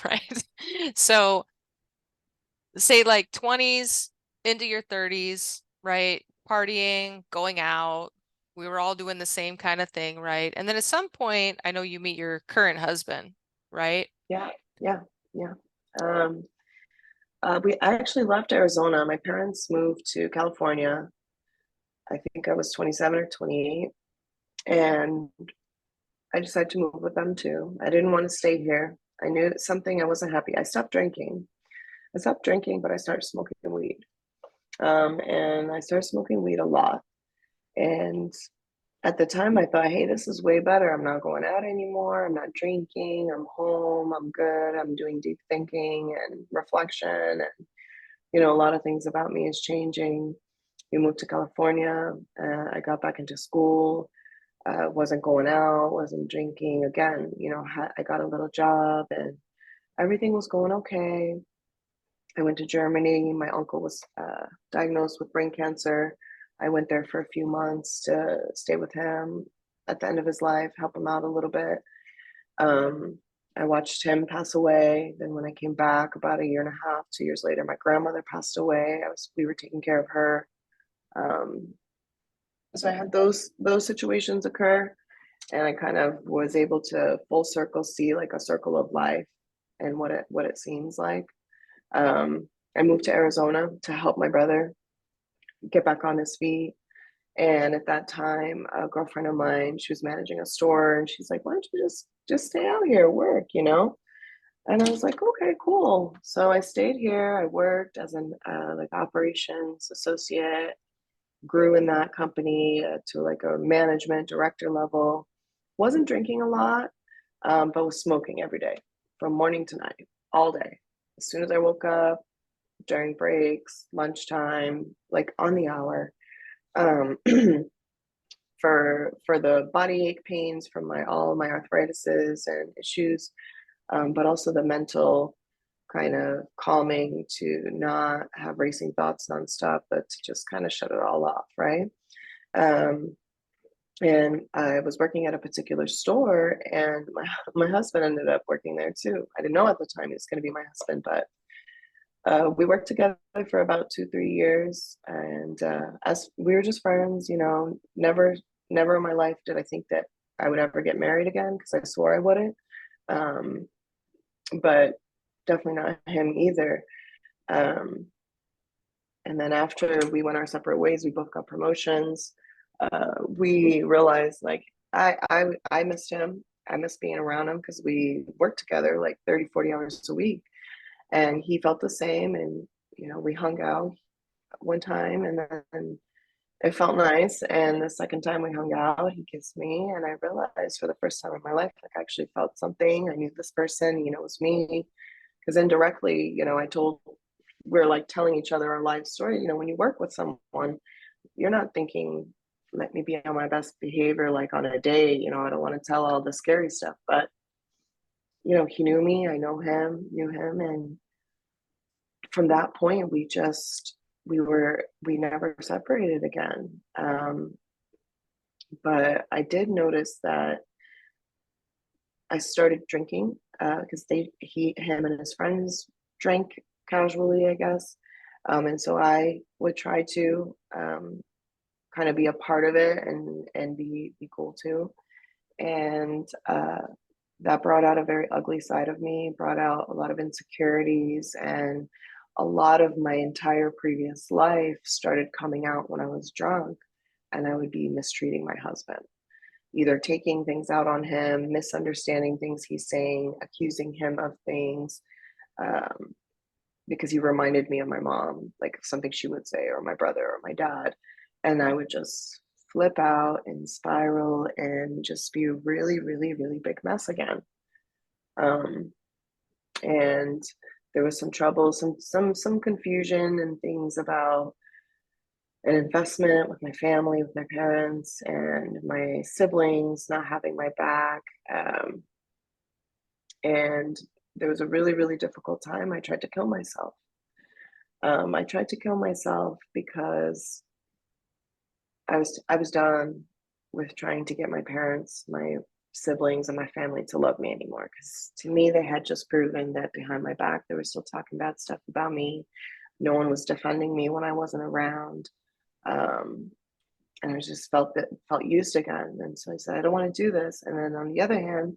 right? So say like 20s into your 30s, right? Partying, going out. We were all doing the same kind of thing, right? And then at some point, I know you meet your current husband, right? Yeah. I actually left Arizona. My parents moved to California. I think I was 27 or 28, and I decided to move with them too. I didn't want to stay here. I knew something, I wasn't happy. I stopped drinking, but I started smoking weed. And I started smoking weed a lot. And at the time I thought, hey, this is way better. I'm not going out anymore. I'm not drinking. I'm home. I'm good. I'm doing deep thinking and reflection. And, you know, a lot of things about me is changing. We moved to California. I got back into school. Wasn't going out, wasn't drinking again. You know, I got a little job and everything was going okay. I went to Germany. My uncle was diagnosed with brain cancer. I went there for a few months to stay with him at the end of his life, help him out a little bit. I watched him pass away. Then when I came back about a year and a half, 2 years later, my grandmother passed away. We were taking care of her. So I had those situations occur, and I kind of was able to full circle see like a circle of life and what it seems like. I moved to Arizona to help my brother get back on his feet. And at that time, a girlfriend of mine, she was managing a store, and she's like, "Why don't you just stay out here, work, you know?" And I was like, "Okay, cool." So I stayed here. I worked as an like operations associate, grew in that company to like a management director level. Wasn't drinking a lot, but was smoking every day from morning to night, all day. As soon as I woke up, during breaks, lunchtime, like on the hour. Um, for the body ache pains from all of my arthritises and issues, but also the mental kind of calming to not have racing thoughts nonstop, but to just kind of shut it all off, right? And I was working at a particular store, and my husband ended up working there too. I didn't know at the time he was going to be my husband, but we worked together for about 2-3 years, and as we were just friends, you know, never in my life did I think that I would ever get married again, because I swore I wouldn't. But definitely not him either. And then after we went our separate ways, we both got promotions. We realized like I missed him. I missed being around him because we worked together like 30-40 hours a week. And he felt the same, and you know, we hung out one time, and then it felt nice. And the second time we hung out, he kissed me, and I realized for the first time in my life, like I actually felt something. I knew this person, you know, it was me. Because indirectly, you know, we're like telling each other our life story. You know, when you work with someone, you're not thinking, let me be on my best behavior like on a date. You know, I don't want to tell all the scary stuff, but you know, he knew me, I knew him, and from that point, we never separated again. But I did notice that I started drinking because him and his friends drank casually, I guess. And so I would try to kind of be a part of it and be cool too. And that brought out a very ugly side of me, brought out a lot of insecurities, and a lot of my entire previous life started coming out when I was drunk, and I would be mistreating my husband, either taking things out on him, misunderstanding things he's saying, accusing him of things, because he reminded me of my mom, like something she would say, or my brother or my dad. And I would just flip out and spiral and just be a really, really, really big mess again. And there was some trouble, some confusion and things about an investment with my family, with my parents and my siblings not having my back. And there was a really, really difficult time. I tried to kill myself. I tried to kill myself because I was done with trying to get my parents, my siblings, and my family to love me anymore. Because to me, they had just proven that behind my back, they were still talking bad stuff about me. No one was defending me when I wasn't around. And I just felt used again. And so I said, I don't want to do this. And then on the other hand,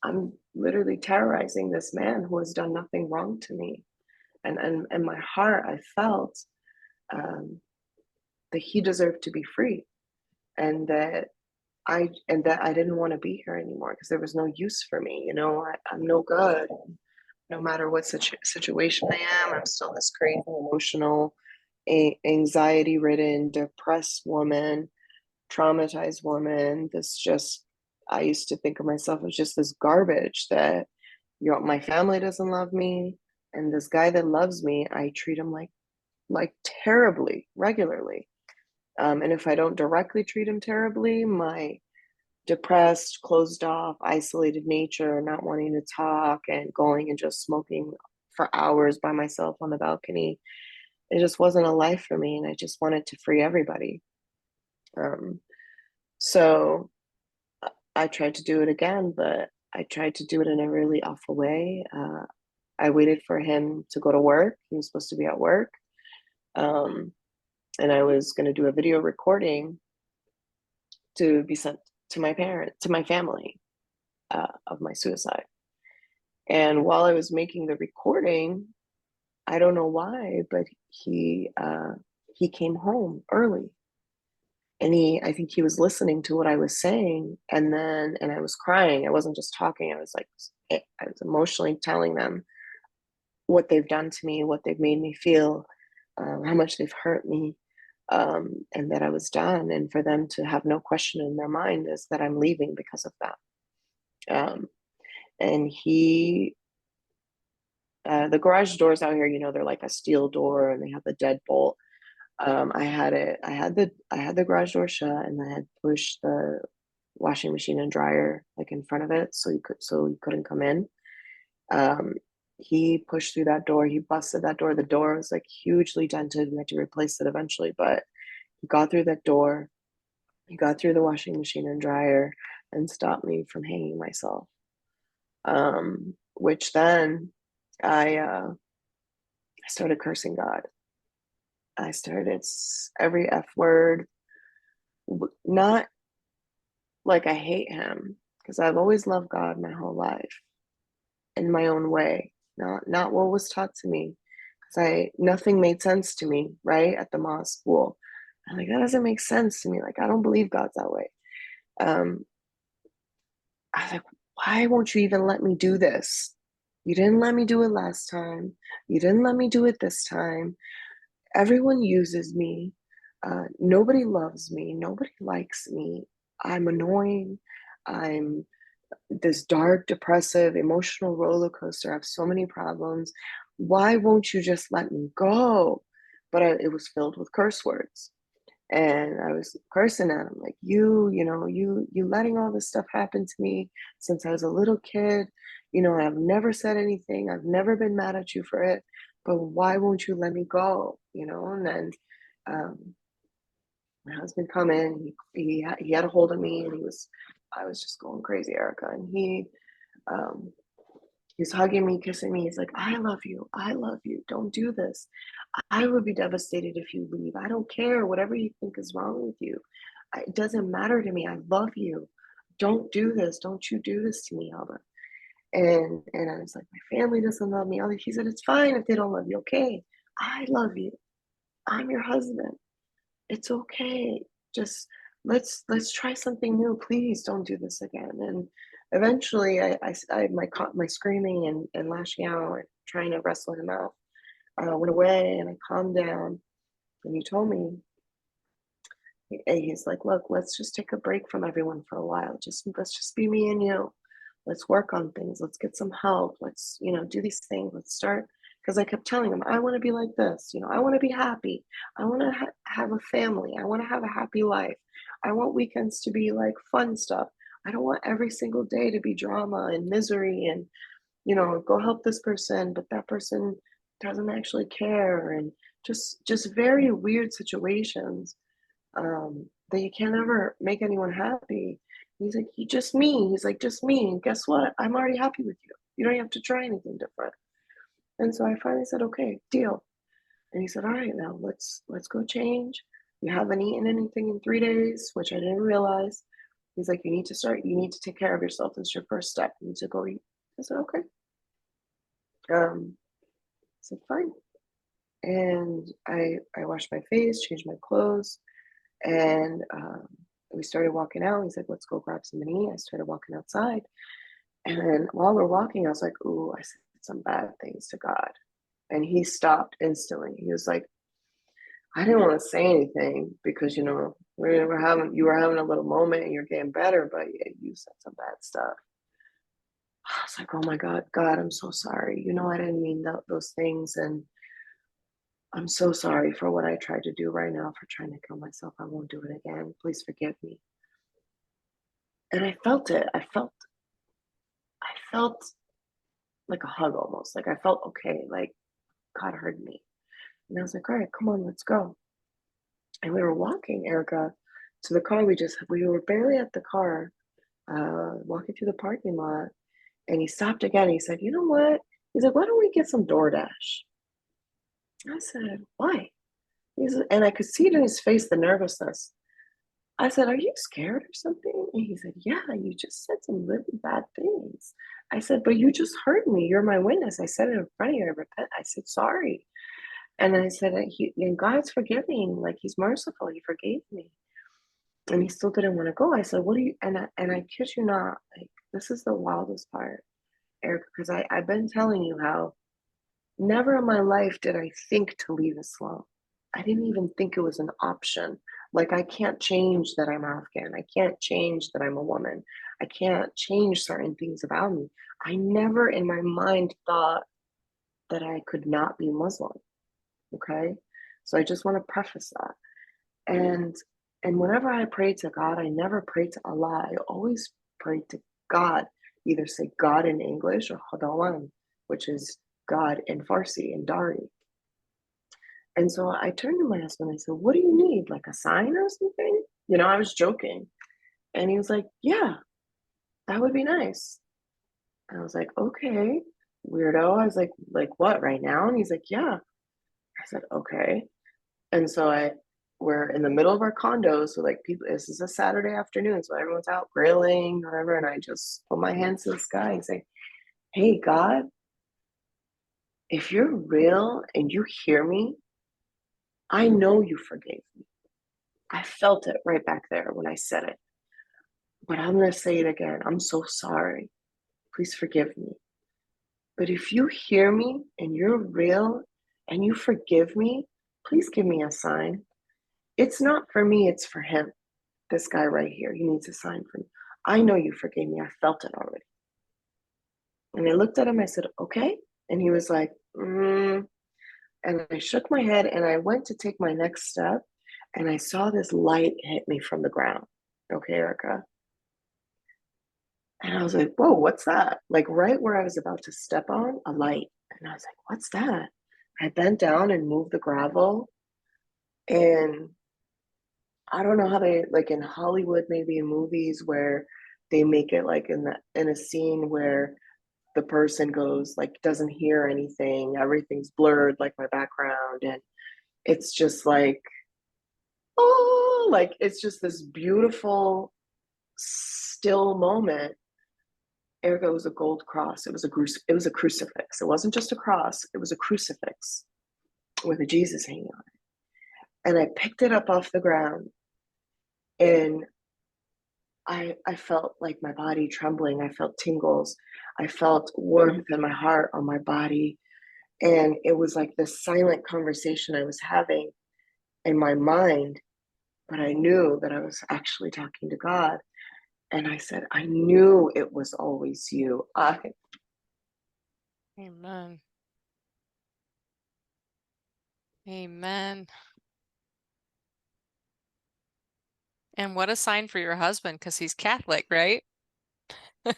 I'm literally terrorizing this man who has done nothing wrong to me. And in my heart, I felt that he deserved to be free, and that I didn't want to be here anymore because there was no use for me. You know, I'm no good. No matter what situation I am, I'm still this crazy, emotional, anxiety-ridden, depressed woman traumatized woman, this just, I used to think of myself as just this garbage that, my family doesn't love me, and this guy that loves me, I treat him like terribly, regularly. And if I don't directly treat him terribly, my depressed, closed off, isolated nature, not wanting to talk and going and just smoking for hours by myself on the balcony, it just wasn't a life for me, and I just wanted to free everybody. So I tried to do it again, but I tried to do it in a really awful way. I waited for him to go to work. He was supposed to be at work. And I was going to do a video recording to be sent to my family, of my suicide. And while I was making the recording, I don't know why, but he came home early. And I think he was listening to what I was saying, and I was crying. I wasn't just talking. I was emotionally telling them what they've done to me, what they've made me feel, how much they've hurt me, and that I was done. And for them to have no question in their mind is that I'm leaving because of that. And the garage doors out here, they're like a steel door, and they have the deadbolt. I had the garage door shut, and I had pushed the washing machine and dryer like in front of it, so he couldn't come in. He pushed through that door. He busted that door. The door was like hugely dented. We had to replace it eventually, but he got through that door. He got through the washing machine and dryer and stopped me from hanging myself. Which then I started cursing God. I started every F word, not like I hate him, because I've always loved God my whole life in my own way, not what was taught to me, because nothing made sense to me, right? At the mosque school, I'm like, that doesn't make sense to me. Like, I don't believe God's that way. I was like, why won't you even let me do this? You didn't let me do it last time. You didn't let me do it this time. Everyone uses me. Nobody loves me. Nobody likes me. I'm annoying. I'm this dark, depressive, emotional roller coaster. I have so many problems. Why won't you just let me go? But it was filled with curse words. And I was cursing at him, like, you letting all this stuff happen to me since I was a little kid. I've never said anything. I've never been mad at you for it. But why won't you let me go? And then my husband come in. He had a hold of me, and I was just going crazy, Erica. And he's hugging me, kissing me. He's like, I love you. I love you. Don't do this. I would be devastated if you leave. I don't care. Whatever you think is wrong with you, it doesn't matter to me. I love you. Don't do this. Don't you do this to me, Yalda. And I was like, my family doesn't love me. He said, it's fine if they don't love you. Okay. I love you. I'm your husband. It's okay. Just let's try something new. Please don't do this again. And eventually my screaming and lashing out and trying to wrestle him out went away, and I calmed down. And he told me, he's like, look, let's just take a break from everyone for a while. Let's just be me and you. Let's work on things. Let's get some help. Let's, do these things. Let's start. Because I kept telling him, I want to be like this. I want to be happy. I want to have a family. I want to have a happy life. I want weekends to be like fun stuff. I don't want every single day to be drama and misery and, go help this person, but that person doesn't actually care, and just very weird situations that you can't ever make anyone happy. He's like, just me. He's like, just me. And guess what? I'm already happy with you. You don't have to try anything different. And so I finally said, okay, deal. And he said, all right, now let's go change. You haven't eaten anything in 3 days, which I didn't realize. He's like, you need to take care of yourself. This is your first step. You need to go eat. I said, okay. I said, fine. And I washed my face, changed my clothes, and we started walking out. He's like, let's go grab something to eat. I started walking outside. And then while we're walking, I was like, ooh, I said some bad things to God. And he stopped instantly. He was like, I didn't want to say anything because, you were having a little moment and you're getting better, but yeah, you said some bad stuff. I was like, oh my God, I'm so sorry. I didn't mean those things. And I'm so sorry for what I tried to do right now, for trying to kill myself. I won't do it again. Please forgive me. And I felt it. I felt like a hug almost. Like I felt okay. Like God heard me. And I was like, all right, come on, let's go. And we were walking, Erica, to the car. We were barely at the car, walking through the parking lot. And he stopped again. He said, you know what? He's like, why don't we get some DoorDash? I said, why? And I could see it in his face, the nervousness. I said, are you scared or something? And he said, yeah, you just said some really bad things. I said, but you just heard me. You're my witness. I said it in front of you. I repent. I said, sorry. And I said, and God's forgiving. Like, he's merciful. He forgave me. And he still didn't want to go. I said, what do you, and I kid you not, like, this is the wildest part, Erica, because I've been telling you how never in my life did I think to leave Islam. I didn't even think it was an option. Like, I can't change that I'm Afghan. I can't change that I'm a woman. I can't change certain things about me. I never in my mind thought that I could not be Muslim. Okay. So I just want to preface that. And whenever I pray to God, I never pray to Allah. I always pray to God. Either say God in English or Khadawan, which is God in Farsi, in Dari. And so I turned to my husband and I said, what do you need? Like a sign or something? I was joking. And he was like, yeah, that would be nice. And I was like, okay, weirdo. I was like what, right now? And he's like, yeah. I said, okay. And so we're in the middle of our condo. So like this is a Saturday afternoon. So everyone's out grilling or whatever. And I just put my hands to the sky and say, hey, God, if you're real and you hear me, I know you forgave me. I felt it right back there when I said it. But I'm going to say it again. I'm so sorry. Please forgive me. But if you hear me and you're real and you forgive me, please give me a sign. It's not for me, it's for him. This guy right here, he needs a sign for me. I know you forgave me. I felt it already. And I looked at him, I said, okay. And he was like, And I shook my head and I went to take my next step and I saw this light hit me from the ground. Okay, Erica. And I was like, whoa, what's that? Like right where I was about to step on, a light. And I was like, what's that? I bent down and moved the gravel. And I don't know how they, like in Hollywood, maybe in movies where they make it like in a scene where the person goes like doesn't hear anything, everything's blurred, like my background, and it's just like, oh, like it's just this beautiful still moment. Ergo, it was a gold cross. It was a crucifix. It wasn't just a cross. It was a crucifix with a Jesus hanging on it. And I picked it up off the ground, and I felt like my body trembling. I felt tingles. I felt warmth in my heart, on my body. And it was like this silent conversation I was having in my mind, but I knew that I was actually talking to God. And I said, I knew it was always you. Amen. Amen. And what a sign for your husband, because he's Catholic, right? I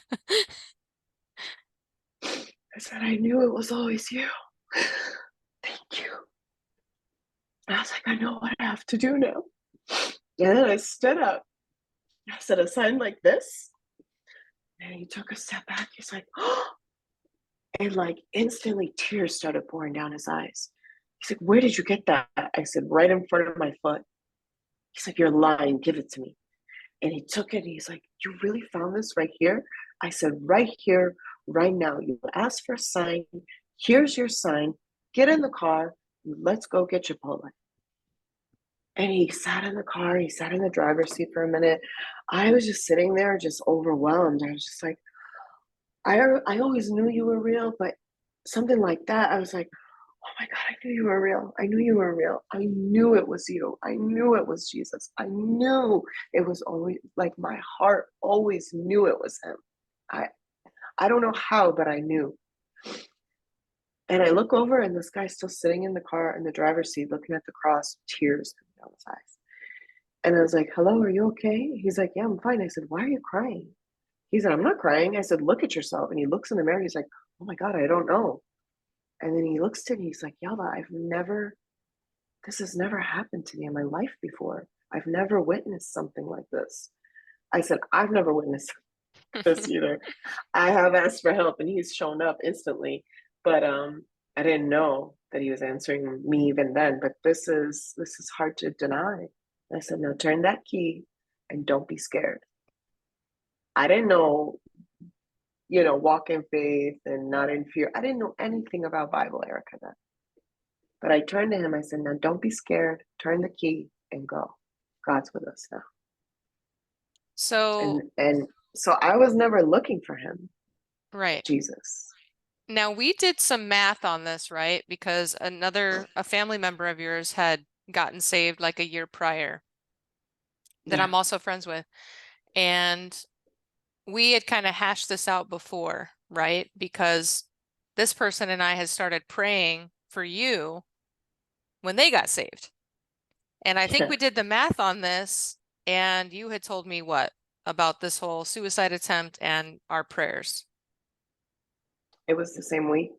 said, I knew it was always you. Thank you. And I was like, I know what I have to do now. And then I stood up. I said, a sign like this. And he took a step back. He's like, oh. And like instantly tears started pouring down his eyes. He's like, where did you get that? I said, right in front of my foot. He's like, you're lying. Give it to me. And he took it. And he's like, you really found this right here? I said, right here, right now. You asked for a sign. Here's your sign. Get in the car. Let's go get Chipotle. And he sat in the car. He sat in the driver's seat for a minute. I was just sitting there, just overwhelmed. I was just like, I always knew you were real, but something like that, I was like, oh my God, I knew you were real. I knew you were real. I knew it was you. I knew it was Jesus. I knew it was always like my heart always knew it was him. I don't know how, but I knew. And I look over and this guy's still sitting in the car in the driver's seat looking at the cross, tears coming down his eyes. And I was like, hello, are you okay? He's like, yeah, I'm fine. I said, why are you crying? He said, I'm not crying. I said, look at yourself. And he looks in the mirror. He's like, oh my God, I don't know. And then he looks to me. He's like, Yalda, this has never happened to me in my life before. I've never witnessed something like this. I said, I've never witnessed this either. I have asked for help and he's shown up instantly. But I didn't know that he was answering me even then. But this is hard to deny. And I said, no, turn that key and don't be scared. I didn't know, walk in faith and not in fear. I didn't know anything about Bible, Erica, then. But I turned to him. I said, now don't be scared. Turn the key and go. God's with us now. So, And so I was never looking for him, right. Jesus. Now we did some math on this, right? Because a family member of yours had gotten saved like a year prior that Yeah. I'm also friends with. And we had kind of hashed this out before, right? Because this person and I had started praying for you when they got saved. And I think Yeah. we did the math on this, and you had told me what about this whole suicide attempt and our prayers. It was the same week.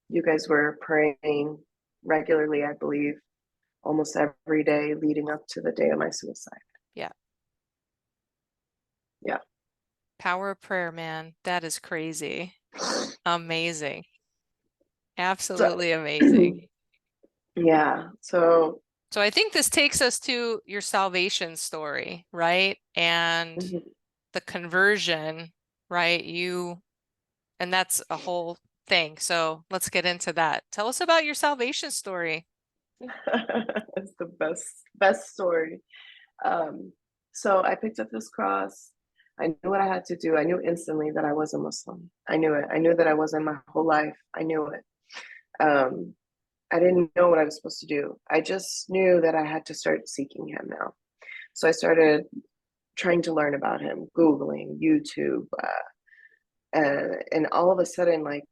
You guys were praying regularly, I believe, almost every day leading up to the day of my suicide. Yeah. Yeah. Power of prayer, man. That is crazy. Amazing. Absolutely amazing. Yeah. So I think this takes us to your salvation story, right? And the conversion, right? And that's a whole thing. So let's get into that. Tell us about your salvation story. it's the best story. So I picked up this cross. I knew what I had to do. I knew instantly that I was a Muslim. I knew it. I knew that I wasn't my whole life. I knew it. I didn't know what I was supposed to do. I just knew that I had to start seeking him now. So I started trying to learn about him, Googling, YouTube, and all of a sudden, like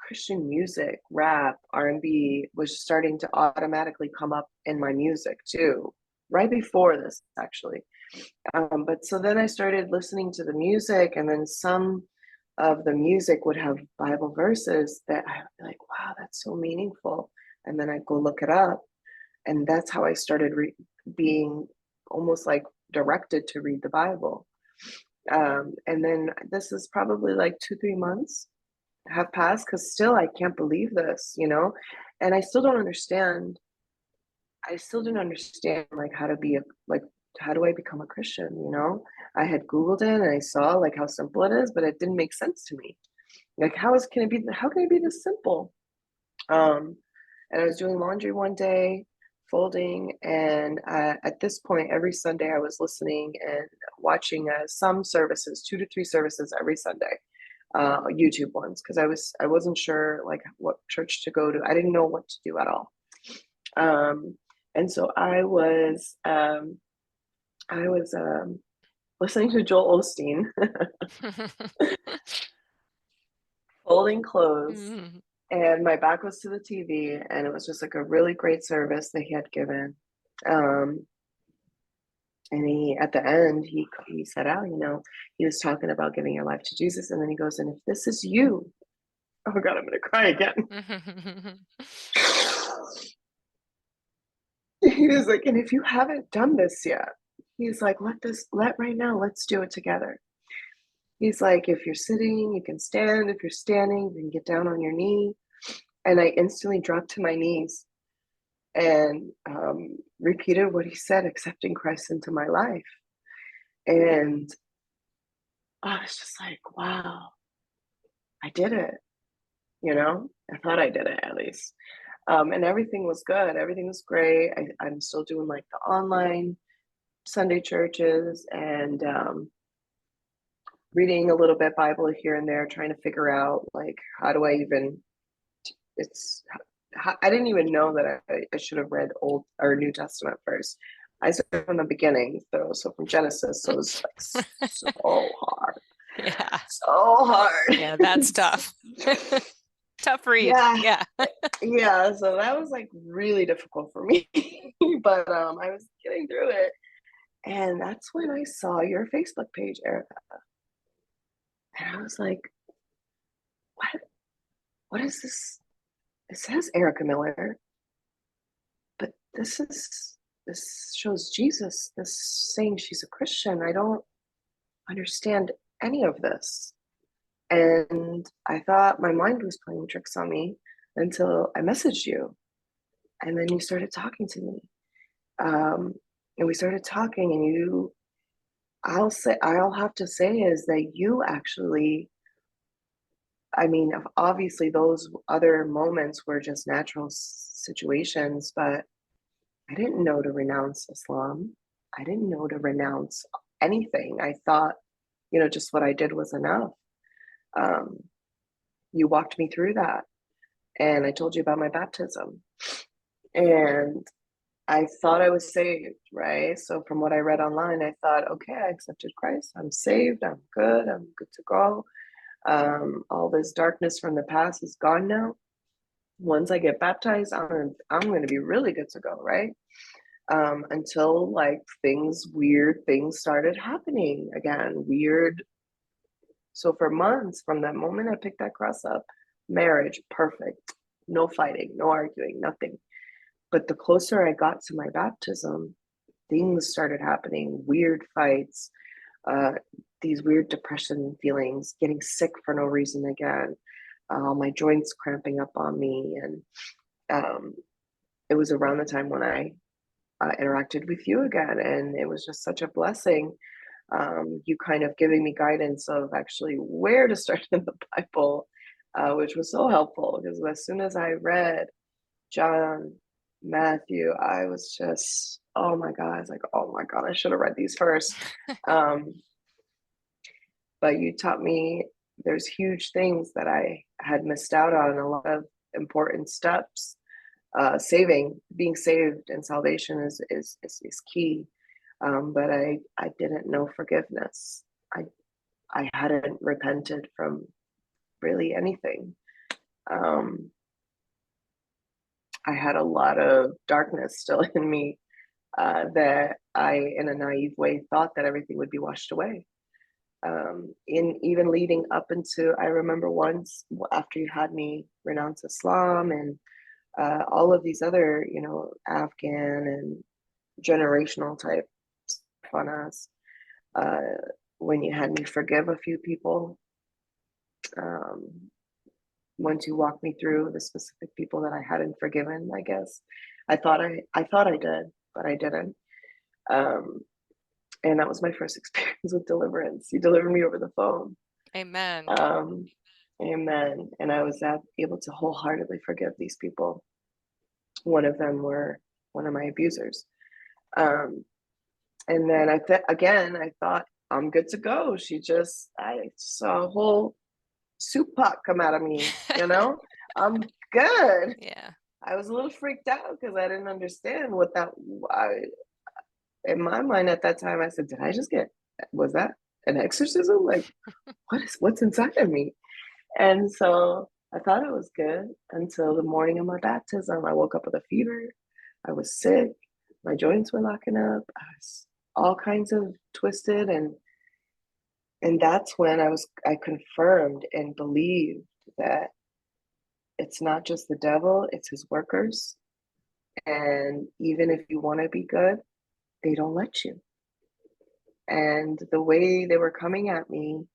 Christian music, rap, R&B was starting to automatically come up in my music too, right before this actually. But so then I started listening to the music, and then some of the music would have Bible verses that I would be like, wow, that's so meaningful. And then I go look it up, and that's how I started being almost like directed to read the Bible. And then this is probably like 2-3 months have passed, because still I can't believe this, and I still don't understand. I still didn't understand like how to be how do I become a Christian? I had Googled it and I saw like how simple it is, but it didn't make sense to me. Like how can it be this simple? And I was doing laundry one day, folding, and at this point, every Sunday I was listening and watching some services, 2 to 3 services every Sunday, YouTube ones, because I wasn't sure like what church to go to. I didn't know what to do at all. And so I was listening to Joel Osteen, folding clothes, and my back was to the TV, and it was just like a really great service that he had given. And he, at the end, he said, "Oh, he was talking about giving your life to Jesus," and then he goes, "And if this is you," oh God, I'm gonna cry again. He was like, "And if you haven't done this yet," he's like, right now, let's do it together. He's like, if you're sitting, you can stand. If you're standing, you can get down on your knee. And I instantly dropped to my knees and repeated what he said, accepting Christ into my life. And I was just like, wow, I did it. I thought I did it at least. And everything was good. Everything was great. I'm still doing like the online Sunday churches and reading a little bit Bible here and there, trying to figure out like, how do I even, I didn't even know that I should have read Old or New Testament first. I started from the beginning, so from Genesis. So it was like so hard, Yeah. so hard. Yeah, that's tough. Tough read. Yeah, Yeah. yeah. So that was like really difficult for me, but I was getting through it, and that's when I saw your Facebook page, Erica, and I was like, what? What is this? It says Erica Miller, but this shows Jesus. This saying she's a Christian. I don't understand any of this. And I thought my mind was playing tricks on me until I messaged you. And then you started talking to me. And we started talking, and I'll have to say is that you actually, I mean, obviously those other moments were just natural situations, but I didn't know to renounce Islam. I didn't know to renounce anything. I thought, just what I did was enough. Um, you walked me through that, and I told you about my baptism, and I thought I was saved, right? So from what I read online, I thought, okay, I accepted Christ. I'm saved. I'm good to go. All this darkness from the past is gone now. Once I get baptized, I'm going to be really good to go, right? Until like weird things started happening again. Weird. So for months, from that moment I picked that cross up, marriage, perfect. No fighting, no arguing, nothing. But the closer I got to my baptism, things started happening, weird fights, uh, these weird depression feelings, getting sick for no reason again, my joints cramping up on me. And it was around the time when I interacted with you again. And it was just such a blessing. You kind of giving me guidance of actually where to start in the Bible, which was so helpful because as soon as I read John, Matthew, I was just, oh my God, I was like, oh my God, I should have read these first. But you taught me there's huge things that I had missed out on, a lot of important steps. Being saved and salvation is key. But I didn't know forgiveness. I hadn't repented from really anything. I had a lot of darkness still in me that I, in a naive way, thought that everything would be washed away. In even leading up into, I remember once after you had me renounce Islam and all of these other, Afghan and generational type stuff on us, when you had me forgive a few people, once you walked me through the specific people that I hadn't forgiven, I guess I thought I did, but I didn't. And that was my first experience with deliverance. You delivered me over the phone. Amen. Amen. And I was able to wholeheartedly forgive these people. One of them were one of my abusers. And then I thought I'm good to go. I saw a whole soup pot come out of me, I'm good. Yeah. I was a little freaked out because I didn't understand what in my mind at that time, I said, was that an exorcism? Like, what's inside of me? And so I thought it was good until the morning of my baptism. I woke up with a fever. I was sick. My joints were locking up. I was all kinds of twisted. And that's when I confirmed and believed that it's not just the devil, it's his workers. And even if you want to be good, they don't let you. And the way they were coming at me,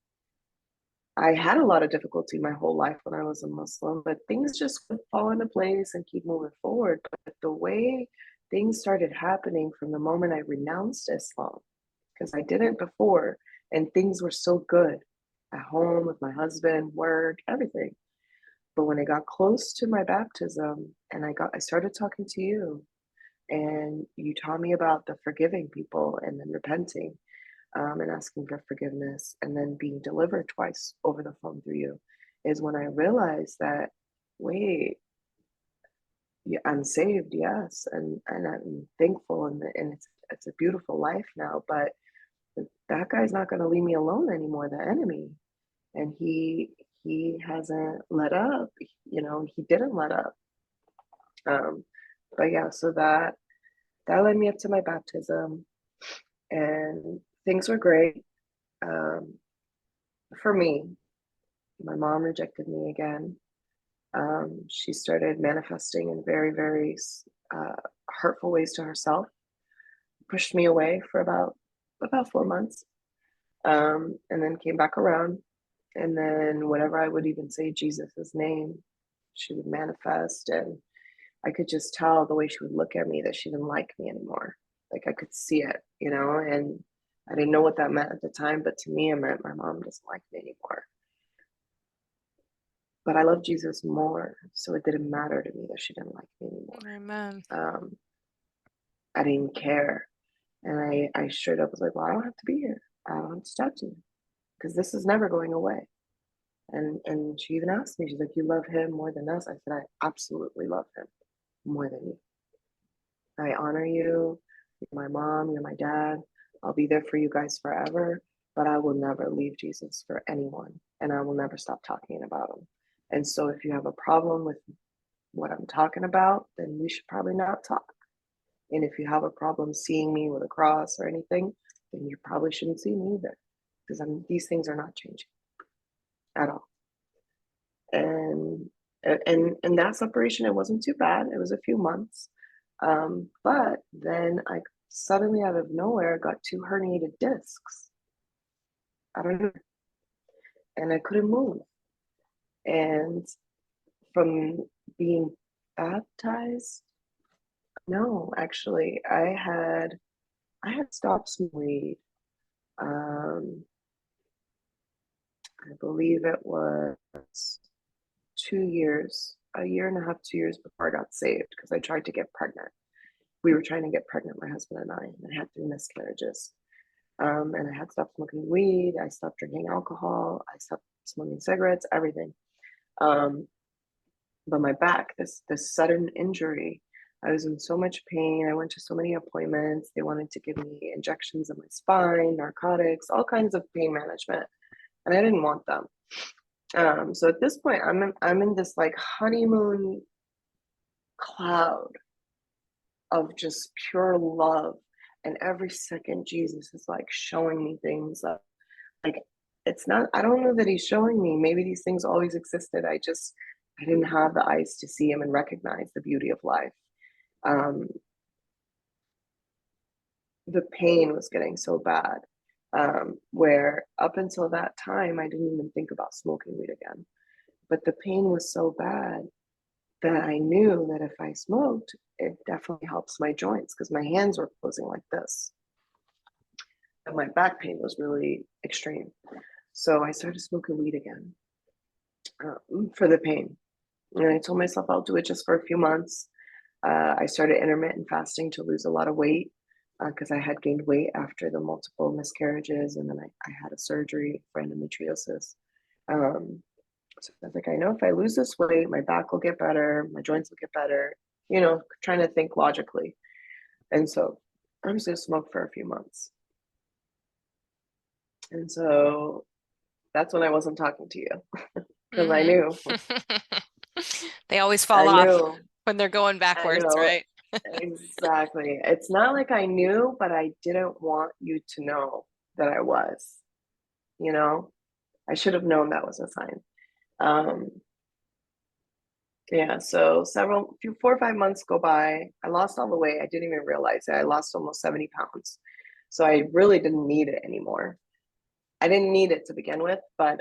I had a lot of difficulty my whole life when I was a Muslim, but things just would fall into place and keep moving forward. But the way things started happening from the moment I renounced Islam, because I didn't before, and things were so good at home with my husband, work, everything. But when I got close to my baptism and I started talking to you, and you taught me about the forgiving people and then repenting, and asking for forgiveness and then being delivered twice over the phone through you, is when I realized that, wait, yeah, I'm saved, yes, and I'm thankful, and it's a beautiful life now. But that guy's not going to leave me alone anymore. The enemy, and he hasn't let up. You know, he didn't let up. Um, but yeah, so that led me up to my baptism, and things were great. Um, for me, my mom rejected me again. She started manifesting in very, very hurtful ways to herself, pushed me away for about 4 months, and then came back around. And then whenever I would even say Jesus's name, she would manifest, and I could just tell the way she would look at me that she didn't like me anymore. Like I could see it, you know, and I didn't know what that meant at the time, but to me, it meant my mom doesn't like me anymore. But I love Jesus more, so it didn't matter to me that she didn't like me anymore. Amen. I didn't care, and I straight up was like, "Well, I don't have to be here. I don't have to talk to you because this is never going away." And she even asked me, she's like, "You love him more than us?" I said, "I absolutely love him more than you. I honor you. You're my mom. You're my dad. I'll be there for you guys forever. But I will never leave Jesus for anyone, and I will never stop talking about him. And so, if you have a problem with what I'm talking about, then we should probably not talk. And if you have a problem seeing me with a cross or anything, then you probably shouldn't see me either, because these things are not changing at all." And and that separation, it wasn't too bad. It was a few months, but then I suddenly out of nowhere got 2 herniated discs. I don't know, and I couldn't move. And from being baptized, no, actually, I had stopped smoking weed. I believe it was 2 years, a year and a half, 2 years before I got saved, because I tried to get pregnant. We were trying to get pregnant, my husband and I had 3 miscarriages. And I had stopped smoking weed. I stopped drinking alcohol. I stopped smoking cigarettes, everything. But my back, this sudden injury, I was in so much pain. I went to so many appointments. They wanted to give me injections in my spine, narcotics, all kinds of pain management, and I didn't want them. So at this point, I'm in this like honeymoon cloud of just pure love, and every second Jesus is like showing me things that, like, it's not, I don't know that he's showing me, maybe these things always existed. I didn't have the eyes to see him and recognize the beauty of life. The pain was getting so bad, where up until that time I didn't even think about smoking weed again, but the pain was so bad that I knew that if I smoked, it definitely helps my joints, because my hands were closing like this. And my back pain was really extreme. So I started smoking weed again, for the pain. And I told myself I'll do it just for a few months. I started intermittent fasting to lose a lot of weight, because I had gained weight after the multiple miscarriages. And then I had a surgery for endometriosis. So I was like, I know if I lose this weight, my back will get better, my joints will get better, trying to think logically. And so I'm just going to smoke for a few months. And so that's when I wasn't talking to you, because I knew. They always fall I off knew. when they're going backwards, right? Exactly. It's not like I knew, but I didn't want you to know that I was, I should have known that was a sign. Yeah, so 4 or 5 months go by. I lost all the weight. I didn't even realize it. I lost almost 70 pounds. So I really didn't need it anymore. I didn't need it to begin with, but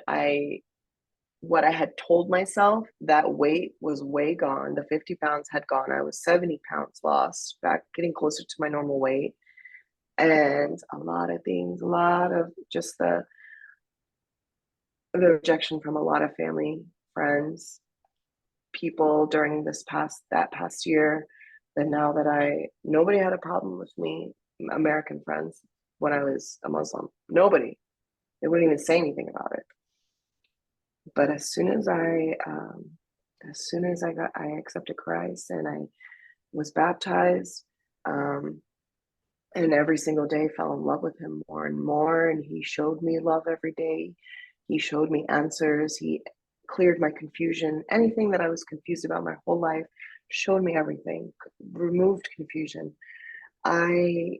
what I had told myself, that weight was way gone. The 50 pounds had gone. I was 70 pounds lost, back getting closer to my normal weight. And a lot of things, a lot of just the rejection from a lot of family, friends, people during that past year, that now that nobody had a problem with me, American friends, when I was a Muslim. Nobody. They wouldn't even say anything about it. But as soon as I as soon as I accepted Christ and I was baptized, and every single day fell in love with him more and more. And he showed me love every day. He showed me answers. He cleared my confusion. Anything that I was confused about my whole life, showed me everything, removed confusion. I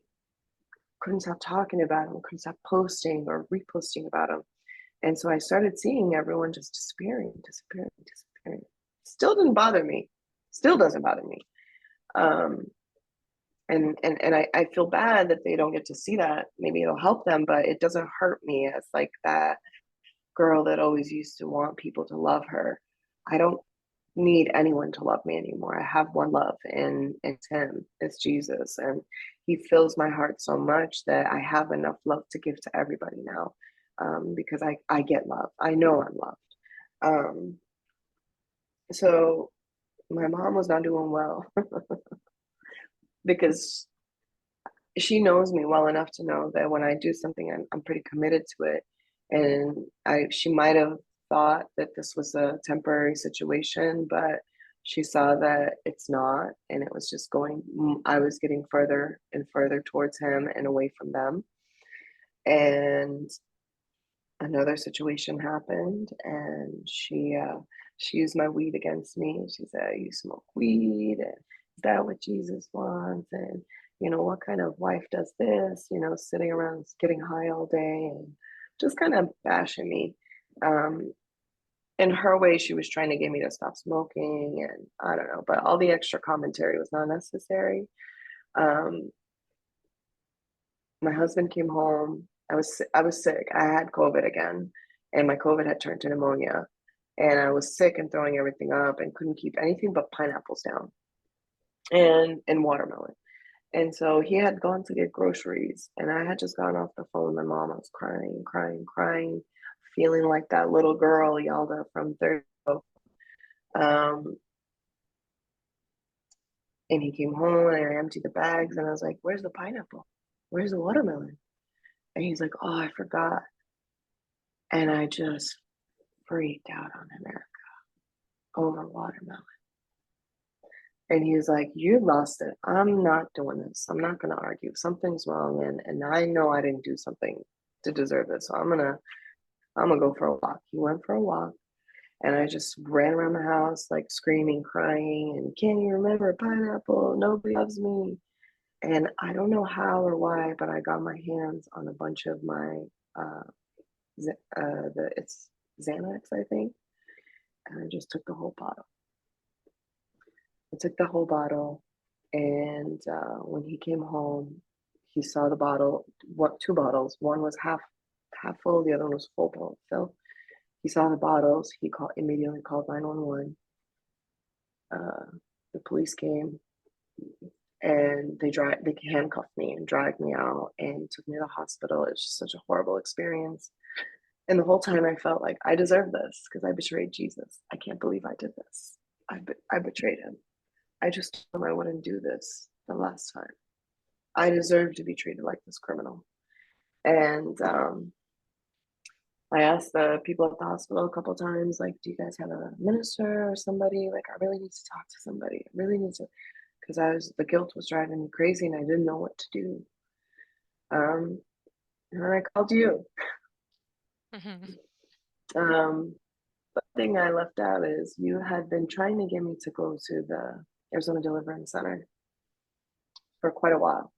couldn't stop talking about him, couldn't stop posting or reposting about him. And so I started seeing everyone just disappearing. Still didn't bother me. Still doesn't bother me. And I feel bad that they don't get to see that. Maybe it'll help them, but it doesn't hurt me as like that girl that always used to want people to love her. I don't need anyone to love me anymore. I have one love, and it's him, it's Jesus. And he fills my heart so much that I have enough love to give to everybody now, because I get love. I know I'm loved. So my mom was not doing well because she knows me well enough to know that when I do something, I'm pretty committed to it. And she might have thought that this was a temporary situation, but she saw that it's not, and it was just going, I was getting further and further towards him and away from them. And another situation happened, and she used my weed against me. She said, "You smoke weed, and is that what Jesus wants? And what kind of wife does this? Sitting around getting high all day," and just kind of bashing me. In her way, she was trying to get me to stop smoking, and I don't know, but all the extra commentary was not necessary. My husband came home. I was sick. I had COVID again, and my COVID had turned to pneumonia, and I was sick and throwing everything up and couldn't keep anything but pineapples down and watermelon. And so he had gone to get groceries, and I had just gotten off the phone with my mom. I was crying, feeling like that little girl, Yalda from third. And he came home, and I emptied the bags, and I was like, "Where's the pineapple? Where's the watermelon?" And he's like, "Oh, I forgot." And I just freaked out on America over watermelon. And he was like, "You lost it. I'm not doing this. I'm not going to argue. Something's wrong. And I know I didn't do something to deserve this. So I'm gonna go for a walk." He went for a walk, and I just ran around the house, like screaming, crying, and, "Can you remember pineapple? Nobody loves me." And I don't know how or why, but I got my hands on a bunch of my, it's Xanax, I think. And I just took the whole bottle. I took the whole bottle, and when he came home, he saw the bottle. Two bottles. One was half full. The other one was full fill. He saw the bottles. He immediately called 911. The police came, and they handcuffed me and dragged me out and took me to the hospital. It was just such a horrible experience. And the whole time I felt like I deserve this because I betrayed Jesus. I can't believe I did this. I betrayed him. I just told him I wouldn't do this the last time. I deserve to be treated like this criminal. And I asked the people at the hospital a couple times, like, "Do you guys have a minister or somebody? Like, I really need to talk to somebody. I really need to," because the guilt was driving me crazy and I didn't know what to do. And then I called you. The thing I left out is you had been trying to get me to go to the Arizona Deliverance Center for quite a while.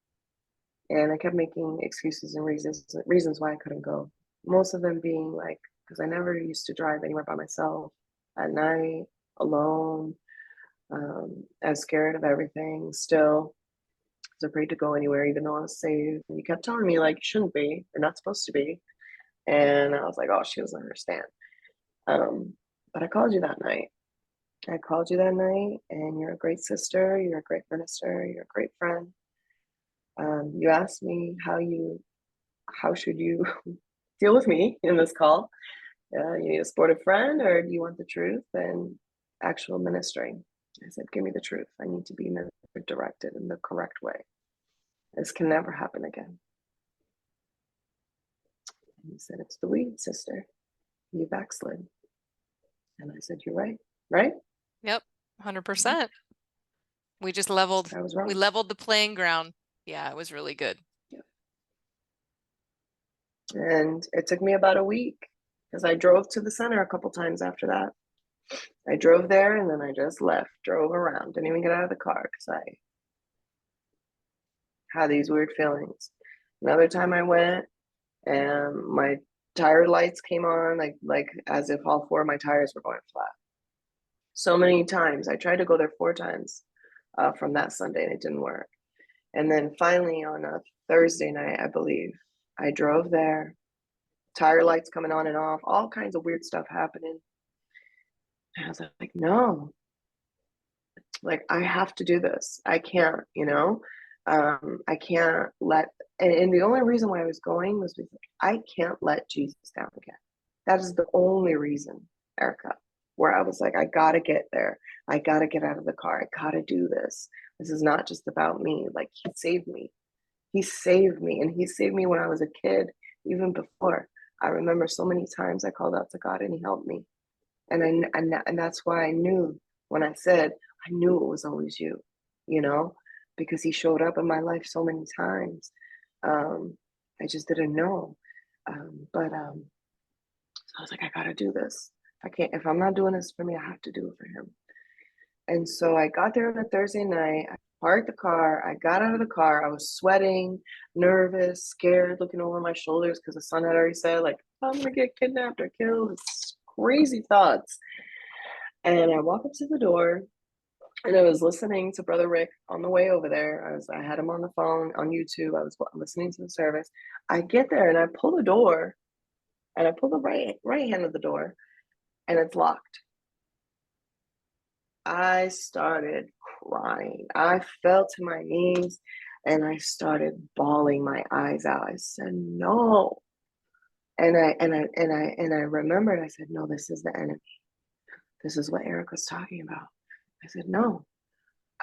And I kept making excuses and reasons why I couldn't go. Most of them being like, because I never used to drive anywhere by myself at night, alone. I was scared of everything still. I was afraid to go anywhere, even though I was saved. And you kept telling me, like, "You shouldn't be. You're not supposed to be." And I was like, "Oh, she doesn't understand." But I called you that night. And you're a great sister. You're a great minister. You're a great friend. You asked me how should you deal with me in this call. You need a supportive friend, or do you want the truth and actual ministering? I said, "Give me the truth. I need to be directed in the correct way. This can never happen again." And he said, "It's the weed, sister. You backslid." And I said, "You're right, right?" Yep. 100%. We just leveled, I was we wrong. leveled the playing ground. Yeah, it was really good. And it took me about a week because I drove to the center a couple times after that. I drove there and then I just left, drove around, didn't even get out of the car because I had these weird feelings. Another time I went and my tire lights came on, like as if all four of my tires were going flat. So many times. I tried to go there 4 times from that Sunday and it didn't work. And then finally on a Thursday night, I believe, I drove there, tire lights coming on and off, all kinds of weird stuff happening. And I was like, no, like I have to do this. I can't, I can't let, and the only reason why I was going was because I can't let Jesus down again. That is the only reason, Erica, where I was like, I gotta get there. I gotta get out of the car. I gotta do this. This is not just about me. Like he saved me. He saved me, and he saved me when I was a kid, even before. I remember so many times I called out to God and he helped me. And that's why I knew when I said, I knew it was always you, because he showed up in my life so many times. I just didn't know. So I was like, I gotta do this. I can't, if I'm not doing this for me, I have to do it for him. And so I got there on a Thursday night. I parked the car. I got out of the car. I was sweating, nervous, scared, looking over my shoulders because the son had already said, like, I'm going to get kidnapped or killed. It's crazy thoughts. And I walk up to the door and I was listening to Brother Rick on the way over there. I had him on the phone on YouTube. I was listening to the service. I get there and I pull the door and I pull the right hand of the door and it's locked. I started crying. I fell to my knees and I started bawling my eyes out. I said, no. And I remembered, I said, no, this is the enemy. This is what Eric was talking about. I said, no,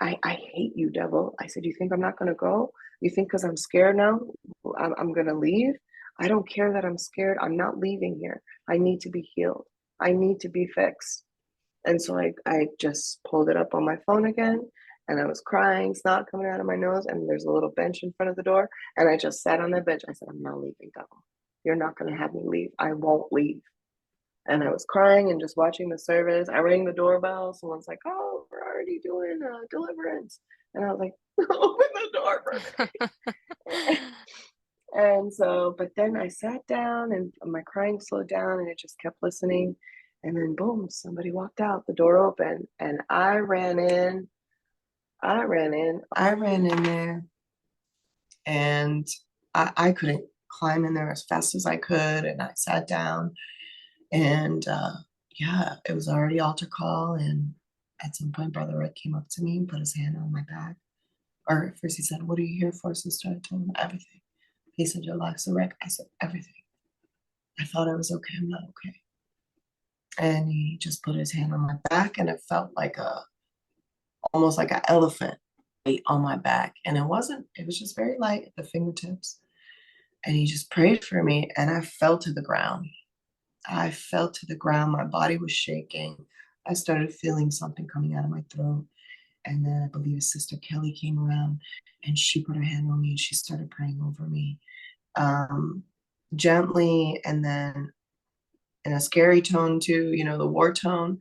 I hate you, devil. I said, you think I'm not going to go? You think because I'm scared now, I'm going to leave? I don't care that I'm scared. I'm not leaving here. I need to be healed. I need to be fixed. And so I just pulled it up on my phone again and I was crying, snot coming out of my nose. And there's a little bench in front of the door. And I just sat on that bench. I said, I'm not leaving, devil. You're not going to have me leave. I won't leave. And I was crying and just watching the service. I rang the doorbell. Someone's like, oh, we're already doing deliverance. And I was like, open the door for me. And so, but then I sat down and my crying slowed down and I just kept listening. And then boom, somebody walked out, the door opened and I ran in there and I couldn't climb in there as fast as I could. And I sat down and yeah, it was already altar call. And at some point, Brother Rick came up to me and put his hand on my back. Or first he said, what are you here for, sister? I told him everything. He said, your life's a wreck. I said, everything. I thought I was okay. I'm not okay. And he just put his hand on my back and it felt like almost like an elephant weight on my back. And it was just very light at the fingertips. And he just prayed for me and I fell to the ground. I fell to the ground. My body was shaking. I started feeling something coming out of my throat. And then I believe his sister Kelly came around and she put her hand on me and she started praying over me gently and then in a scary tone too, the war tone.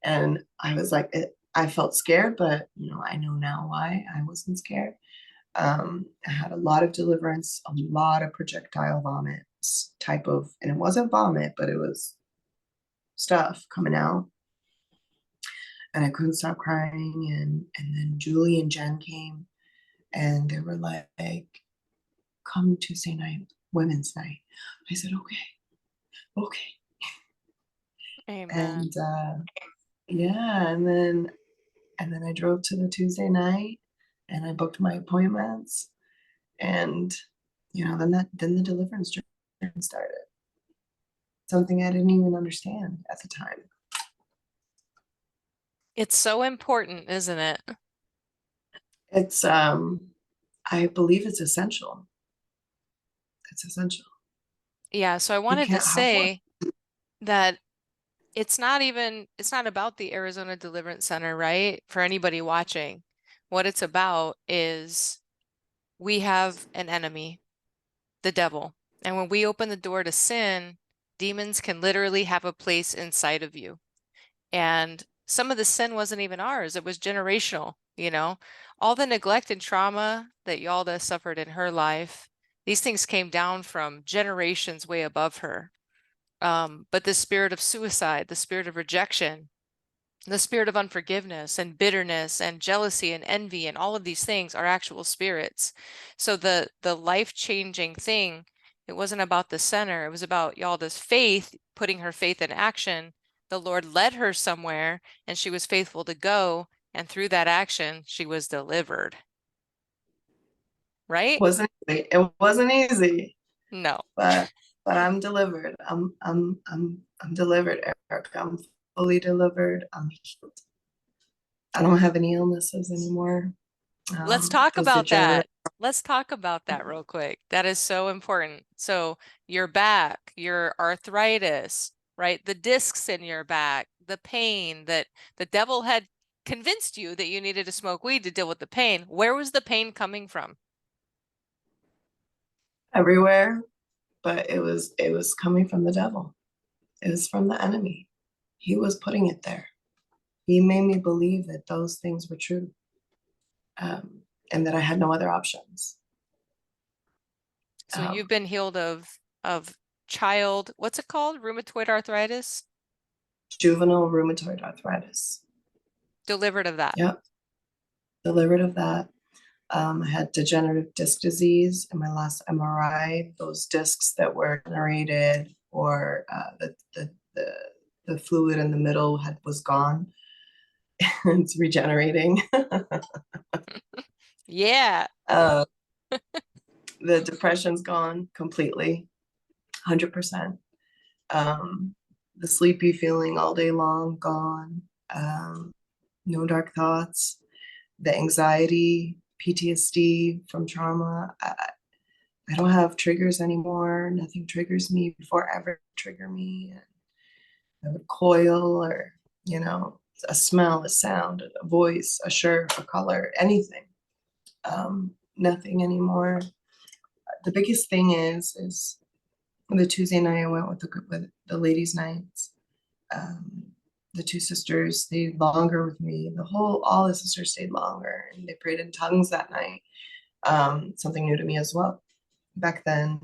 And I was like, I felt scared, but I know now why I wasn't scared. I had a lot of deliverance, a lot of projectile vomits and it wasn't vomit, but it was stuff coming out. And I couldn't stop crying. And then Julie and Jen came and they were like, come Tuesday night, women's night. I said, okay. Amen. And yeah, and then I drove to the Tuesday night and I booked my appointments. And then the deliverance journey started. Something I didn't even understand at the time. It's so important, isn't it? It's I believe it's essential. It's essential. Yeah, so I wanted to can't have one. say that it's not about the Arizona Deliverance Center, right? For anybody watching, what it's about is we have an enemy, the devil. And when we open the door to sin, demons can literally have a place inside of you. And some of the sin wasn't even ours. It was generational, you know. All the neglect and trauma that Yalda suffered in her life, these things came down from generations way above her. But the spirit of suicide, the spirit of rejection, the spirit of unforgiveness and bitterness and jealousy and envy and all of these things are actual spirits. So the life-changing thing, it wasn't about the center, it was about Yalda's faith, putting her faith in action. The Lord led her somewhere and she was faithful to go, and through that action she was delivered. Right? It wasn't easy, No. but I'm delivered. I'm delivered, Eric. I'm fully delivered. I'm healed. I don't have any illnesses anymore. Let's talk those about degenerate- that. Let's talk about that real quick. That is so important. So your back, your arthritis, right? The discs in your back, the pain that the devil had convinced you that you needed to smoke weed to deal with the pain. Where was the pain coming from? everywhere, but it was coming from the devil. It was from the enemy. He was putting it there. He made me believe that those things were true, and that I had no other options. So you've been healed of child, what's it called? Rheumatoid arthritis? Juvenile rheumatoid arthritis. Delivered of that. Yep. Delivered of that. I had degenerative disc disease in my last MRI. Those discs that were generated, or the fluid in the middle was gone. It's regenerating. Yeah. The depression's gone completely, 100%. The sleepy feeling all day long, gone. No dark thoughts. The anxiety, PTSD from trauma. I don't have triggers anymore. Nothing triggers me before ever trigger me. I would coil, or, a smell, a sound, a voice, a shirt, a color, anything. Nothing anymore. The biggest thing is the Tuesday night I went with the ladies' nights. The two sisters stayed longer with me. All the sisters stayed longer, and they prayed in tongues that night. Something new to me as well. Back then,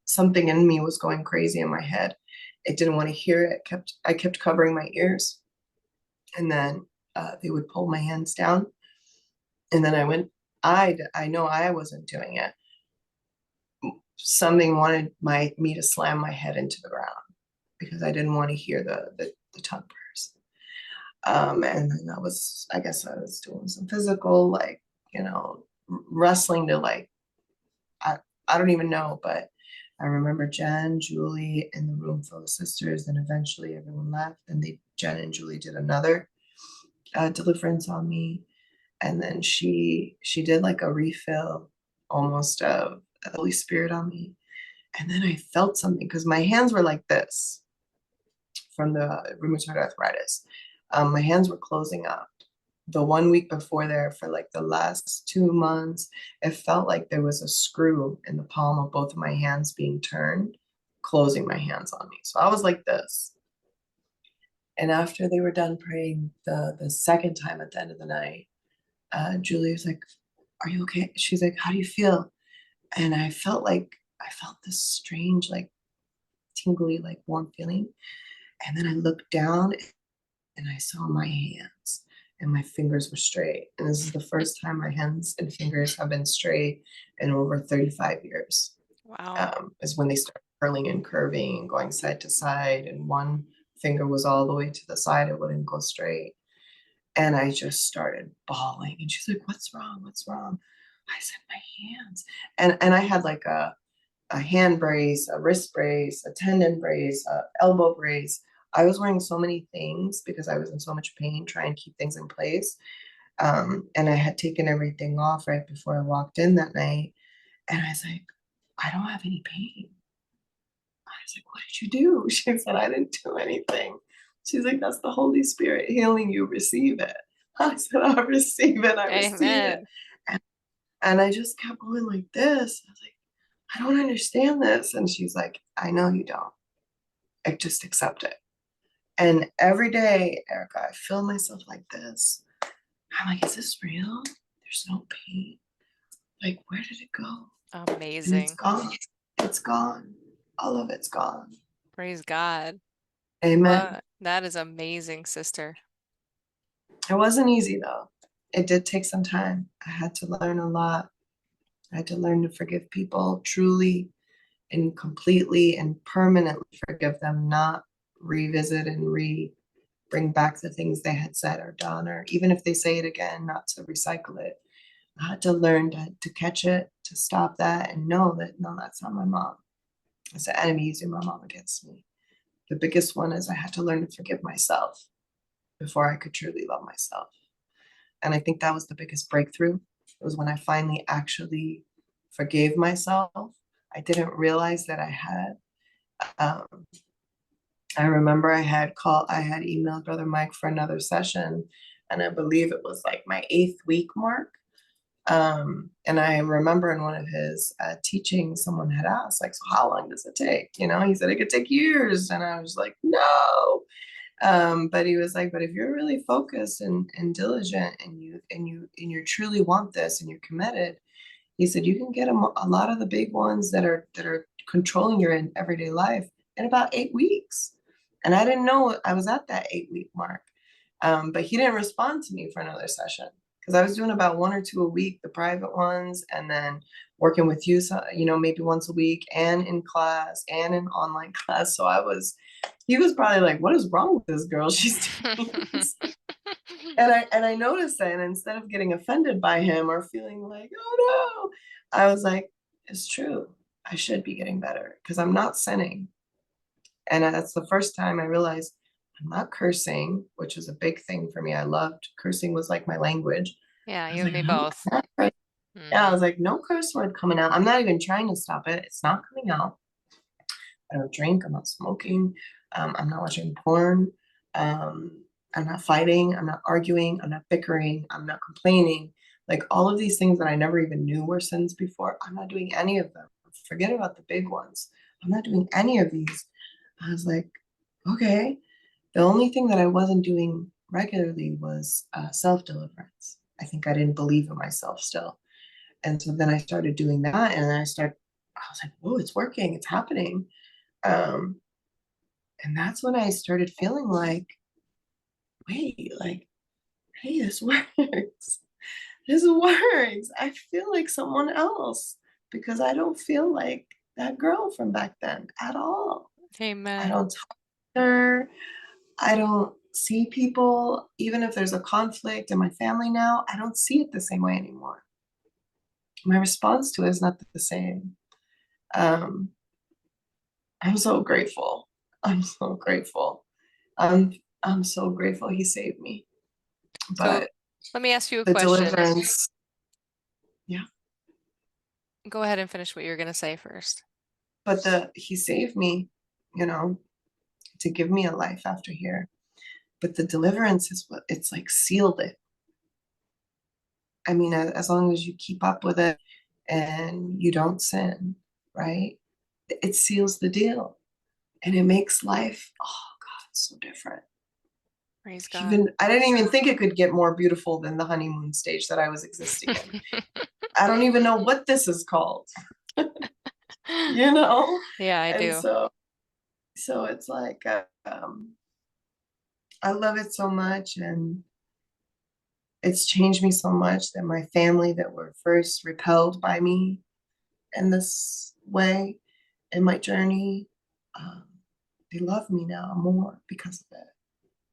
something in me was going crazy in my head. It didn't want to hear it. I kept covering my ears, and then they would pull my hands down, and then I know I wasn't doing it. Something wanted me to slam my head into the ground because I didn't want to hear the tongue prayers. And then I guess I was doing some physical, wrestling to I don't even know, but I remember Jen, Julie in the room full of sisters, and eventually everyone left, and Jen and Julie did another deliverance on me. And then she did like a refill almost of the Holy Spirit on me. And then I felt something, because my hands were like this from the rheumatoid arthritis. My hands were closing up. The 1 week before there, for like the last 2 months, it felt like there was a screw in the palm of both of my hands being turned, closing my hands on me. So I was like this. And after they were done praying the second time at the end of the night, Julie was like, "Are you okay?" She's like, "How do you feel?" And I felt this strange, tingly, warm feeling. And then I looked down and I saw my hands, and my fingers were straight. And this is the first time my hands and fingers have been straight in over 35 years. Wow. Is when they start curling and curving and going side to side. And one finger was all the way to the side. It wouldn't go straight. And I just started bawling. And she's like, "What's wrong? What's wrong?" I said, "My hands." And I had like a hand brace, a wrist brace, a tendon brace, a elbow brace. I was wearing so many things because I was in so much pain trying to keep things in place. And I had taken everything off right before I walked in that night. And I was like, "I don't have any pain. I was like, what did you do? She said, I didn't do anything. She's like, that's the Holy Spirit healing you. Receive it. I said, I receive it. I receive it. Amen. And I just kept going like this. I was like, I don't understand this. And she's like, I know you don't. I just accept it. And every day, Erica, I feel myself like this. I'm like, is this real? There's no pain. Like, where did it go? And it's Amazing. gone. It's gone. All of it's gone. Praise God. Amen. That is amazing, sister. It wasn't easy though. It did take some time. I had to learn a lot. I had to learn to forgive people truly and completely and permanently forgive them, not revisit and bring back the things they had said or done, or even if they say it again, not to recycle it. I had to learn to catch it, to stop that and know that, no, that's not my mom. It's the enemy using my mom against me. The biggest one is I had to learn to forgive myself before I could truly love myself. And I think that was the biggest breakthrough. It was when I finally actually forgave myself. I didn't realize that I had. I remember I had emailed Brother Mike for another session, and I believe it was like my 8th week mark. And I remember in one of his teachings, someone had asked, like, so how long does it take? You know, he said it could take years. And I was like, no. But he was like, but if you're really focused and diligent and you truly want this and you're committed, he said, you can get a lot of the big ones that are controlling your everyday life in about 8 weeks. And I didn't know I was at that 8-week mark. But he didn't respond to me for another session because I was doing about 1 or 2 a week, the private ones, and then working with you, so, you know, maybe once a week and in class and in online class. So he was probably like, what is wrong with this girl? She's doing this. And I noticed that, and instead of getting offended by him or feeling like, oh no, I was like, it's true. I should be getting better because I'm not sinning. And that's the first time I realized I'm not cursing, which is a big thing for me. I loved cursing, was like my language. Yeah, I you was and like, me both. yeah, I was like, no curse word coming out. I'm not even trying to stop it. It's not coming out. I don't drink. I'm not smoking. I'm not watching porn. I'm not fighting. I'm not arguing. I'm not bickering. I'm not complaining. Like all of these things that I never even knew were sins before, I'm not doing any of them. Forget about the big ones. I'm not doing any of these. I was like, okay. The only thing that I wasn't doing regularly was self-deliverance. I think I didn't believe in myself still. And so then I started doing that, and then I was like, whoa, it's working, it's happening. And that's when I started feeling like, wait, like, hey, this works. This works. I feel like someone else because I don't feel like that girl from back then at all. I Amen. don't talk to her. I don't see people, even if there's a conflict in my family now, I don't see it the same way anymore. My response to it is not the same. I'm so grateful. I'm so grateful. I'm so grateful he saved me. But So let me ask you a the question. deliverance, yeah. Go ahead and finish what you're going to say first. But he saved me, you know, to give me a life after here. But the deliverance is what it's like sealed it. I mean, as long as you keep up with it and you don't sin, right? It seals the deal. And it makes life, oh God, so different. Praise God. I didn't even think it could get more beautiful than the honeymoon stage that I was existing in. I don't even know what this is called. You know? Yeah, I do. So it's like, I love it so much, and it's changed me so much that my family that were first repelled by me in this way in my journey, they love me now more because of it.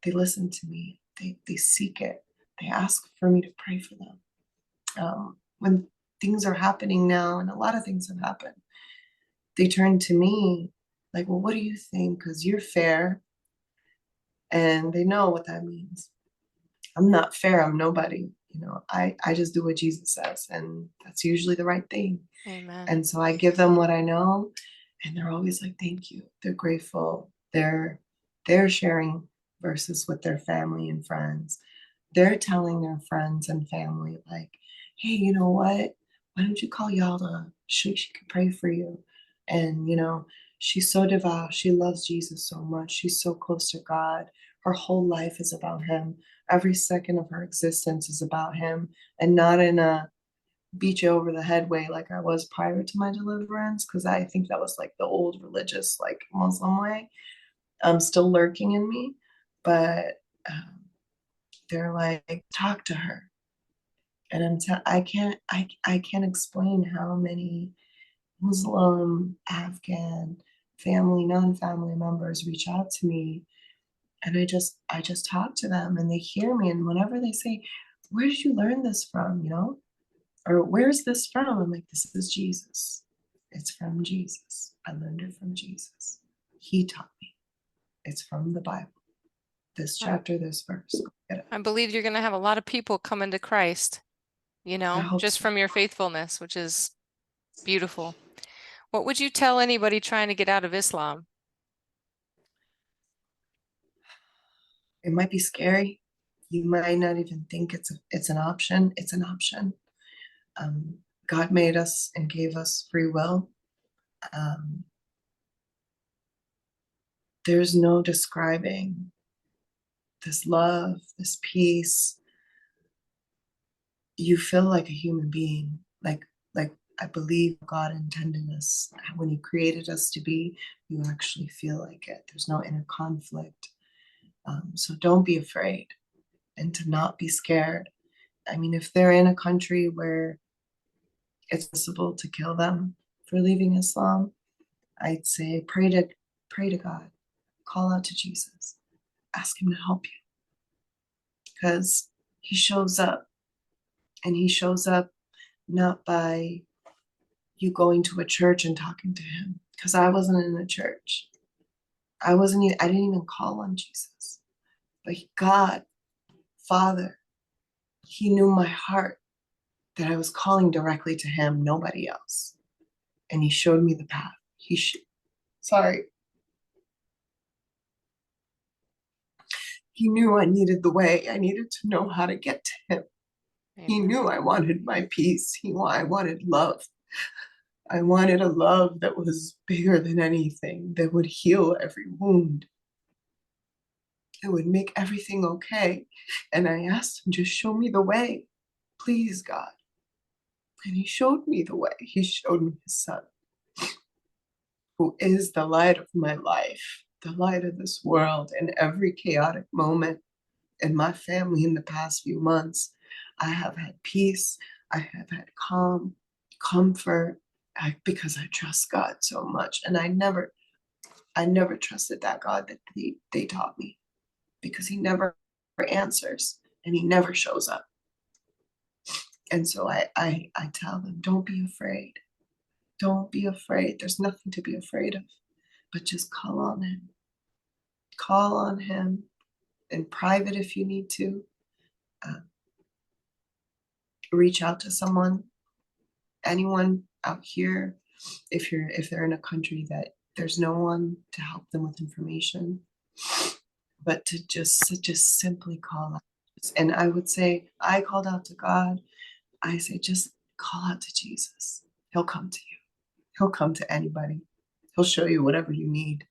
They listen to me. They seek it. They ask for me to pray for them. When things are happening now, and a lot of things have happened, they turn to me like, well, what do you think? Because you're fair. And they know what that means. I'm not fair. I'm nobody. You know, I just do what Jesus says, and that's usually the right thing. Amen. And so I give them what I know, And they're always like, thank you. They're grateful. They're sharing verses with their family and friends. They're telling their friends and family, like, hey, you know what? Why don't you call Yalda? She can pray for you. And, she's so devout. She loves Jesus so much. She's so close to God. Her whole life is about him. Every second of her existence is about him, and not in a beat you over the head way like I was prior to my deliverance, because I think that was like the old religious, like Muslim way, still lurking in me. But they're like, talk to her. And I can't explain how many Muslim, Afghan, family, non-family members reach out to me, and I just talk to them, and they hear me, and whenever they say, where did you learn this from, or where's this from? I'm like, this is Jesus. It's from Jesus. I learned it from Jesus. He taught me. It's from the Bible. This chapter, this verse. Go get it. I believe you're going to have a lot of people come into Christ, I hope just so. from your faithfulness, which is beautiful. What would you tell anybody trying to get out of Islam? It might be scary. You might not even think it's an option. It's an option. God made us and gave us free will. There's no describing this love, this peace. You feel like a human being, like I believe God intended us when he created us to be. You actually feel like it. There's no inner conflict. So don't be afraid, and to not be scared. I mean, if they're in a country where it's possible to kill them for leaving Islam, I'd say pray to God, call out to Jesus, ask him to help you, because he shows up, and he shows up not by you going to a church and talking to him, because I wasn't in a church. I didn't even call on Jesus. But God, Father, he knew my heart, that I was calling directly to him, nobody else. And he showed me the path. Sorry. He knew I needed the way. I needed to know how to get to him. He Amen. knew I wanted my peace. I wanted love. I wanted a love that was bigger than anything, that would heal every wound. It would make everything okay. And I asked him, just show me the way, please, God. And he showed me the way. He showed me his son, who is the light of my life, the light of this world. In every chaotic moment in my family in the past few months, I have had peace. I have had calm, comfort, because I trust God so much. And I never trusted that God that they taught me, because he never answers and he never shows up. And so I tell them, don't be afraid. Don't be afraid. There's nothing to be afraid of, but just call on him. Call on him in private if you need to. Reach out to someone, anyone out here, if they're in a country that there's no one to help them with information, but to just simply call out. And I would say, I called out to God. I say, just call out to Jesus. He'll come to you. He'll come to anybody. He'll show you whatever you need.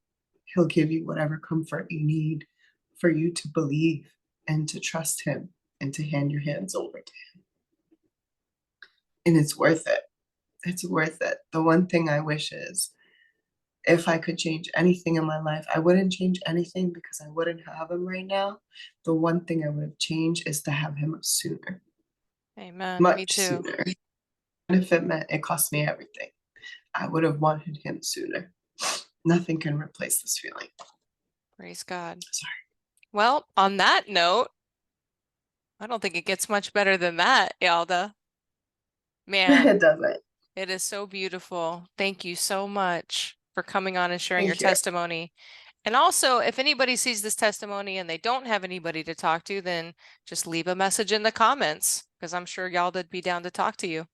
He'll give you whatever comfort you need for you to believe and to trust him and to hand your hands over to him. And it's worth it. It's worth it. The one thing I wish is, if I could change anything in my life, I wouldn't change anything because I wouldn't have him right now. The one thing I would have changed is to have him sooner. Amen. Much Me too. sooner. And if it meant it cost me everything, I would have wanted him sooner. Nothing can replace this feeling. Praise God. Sorry. Well, on that note, I don't think it gets much better than that, Yalda. Man, It doesn't. it is so beautiful. Thank you so much for coming on and sharing your Thank you. testimony. And also, if anybody sees this testimony and they don't have anybody to talk to, then just leave a message in the comments, because I'm sure Yalda'd be down to talk to you.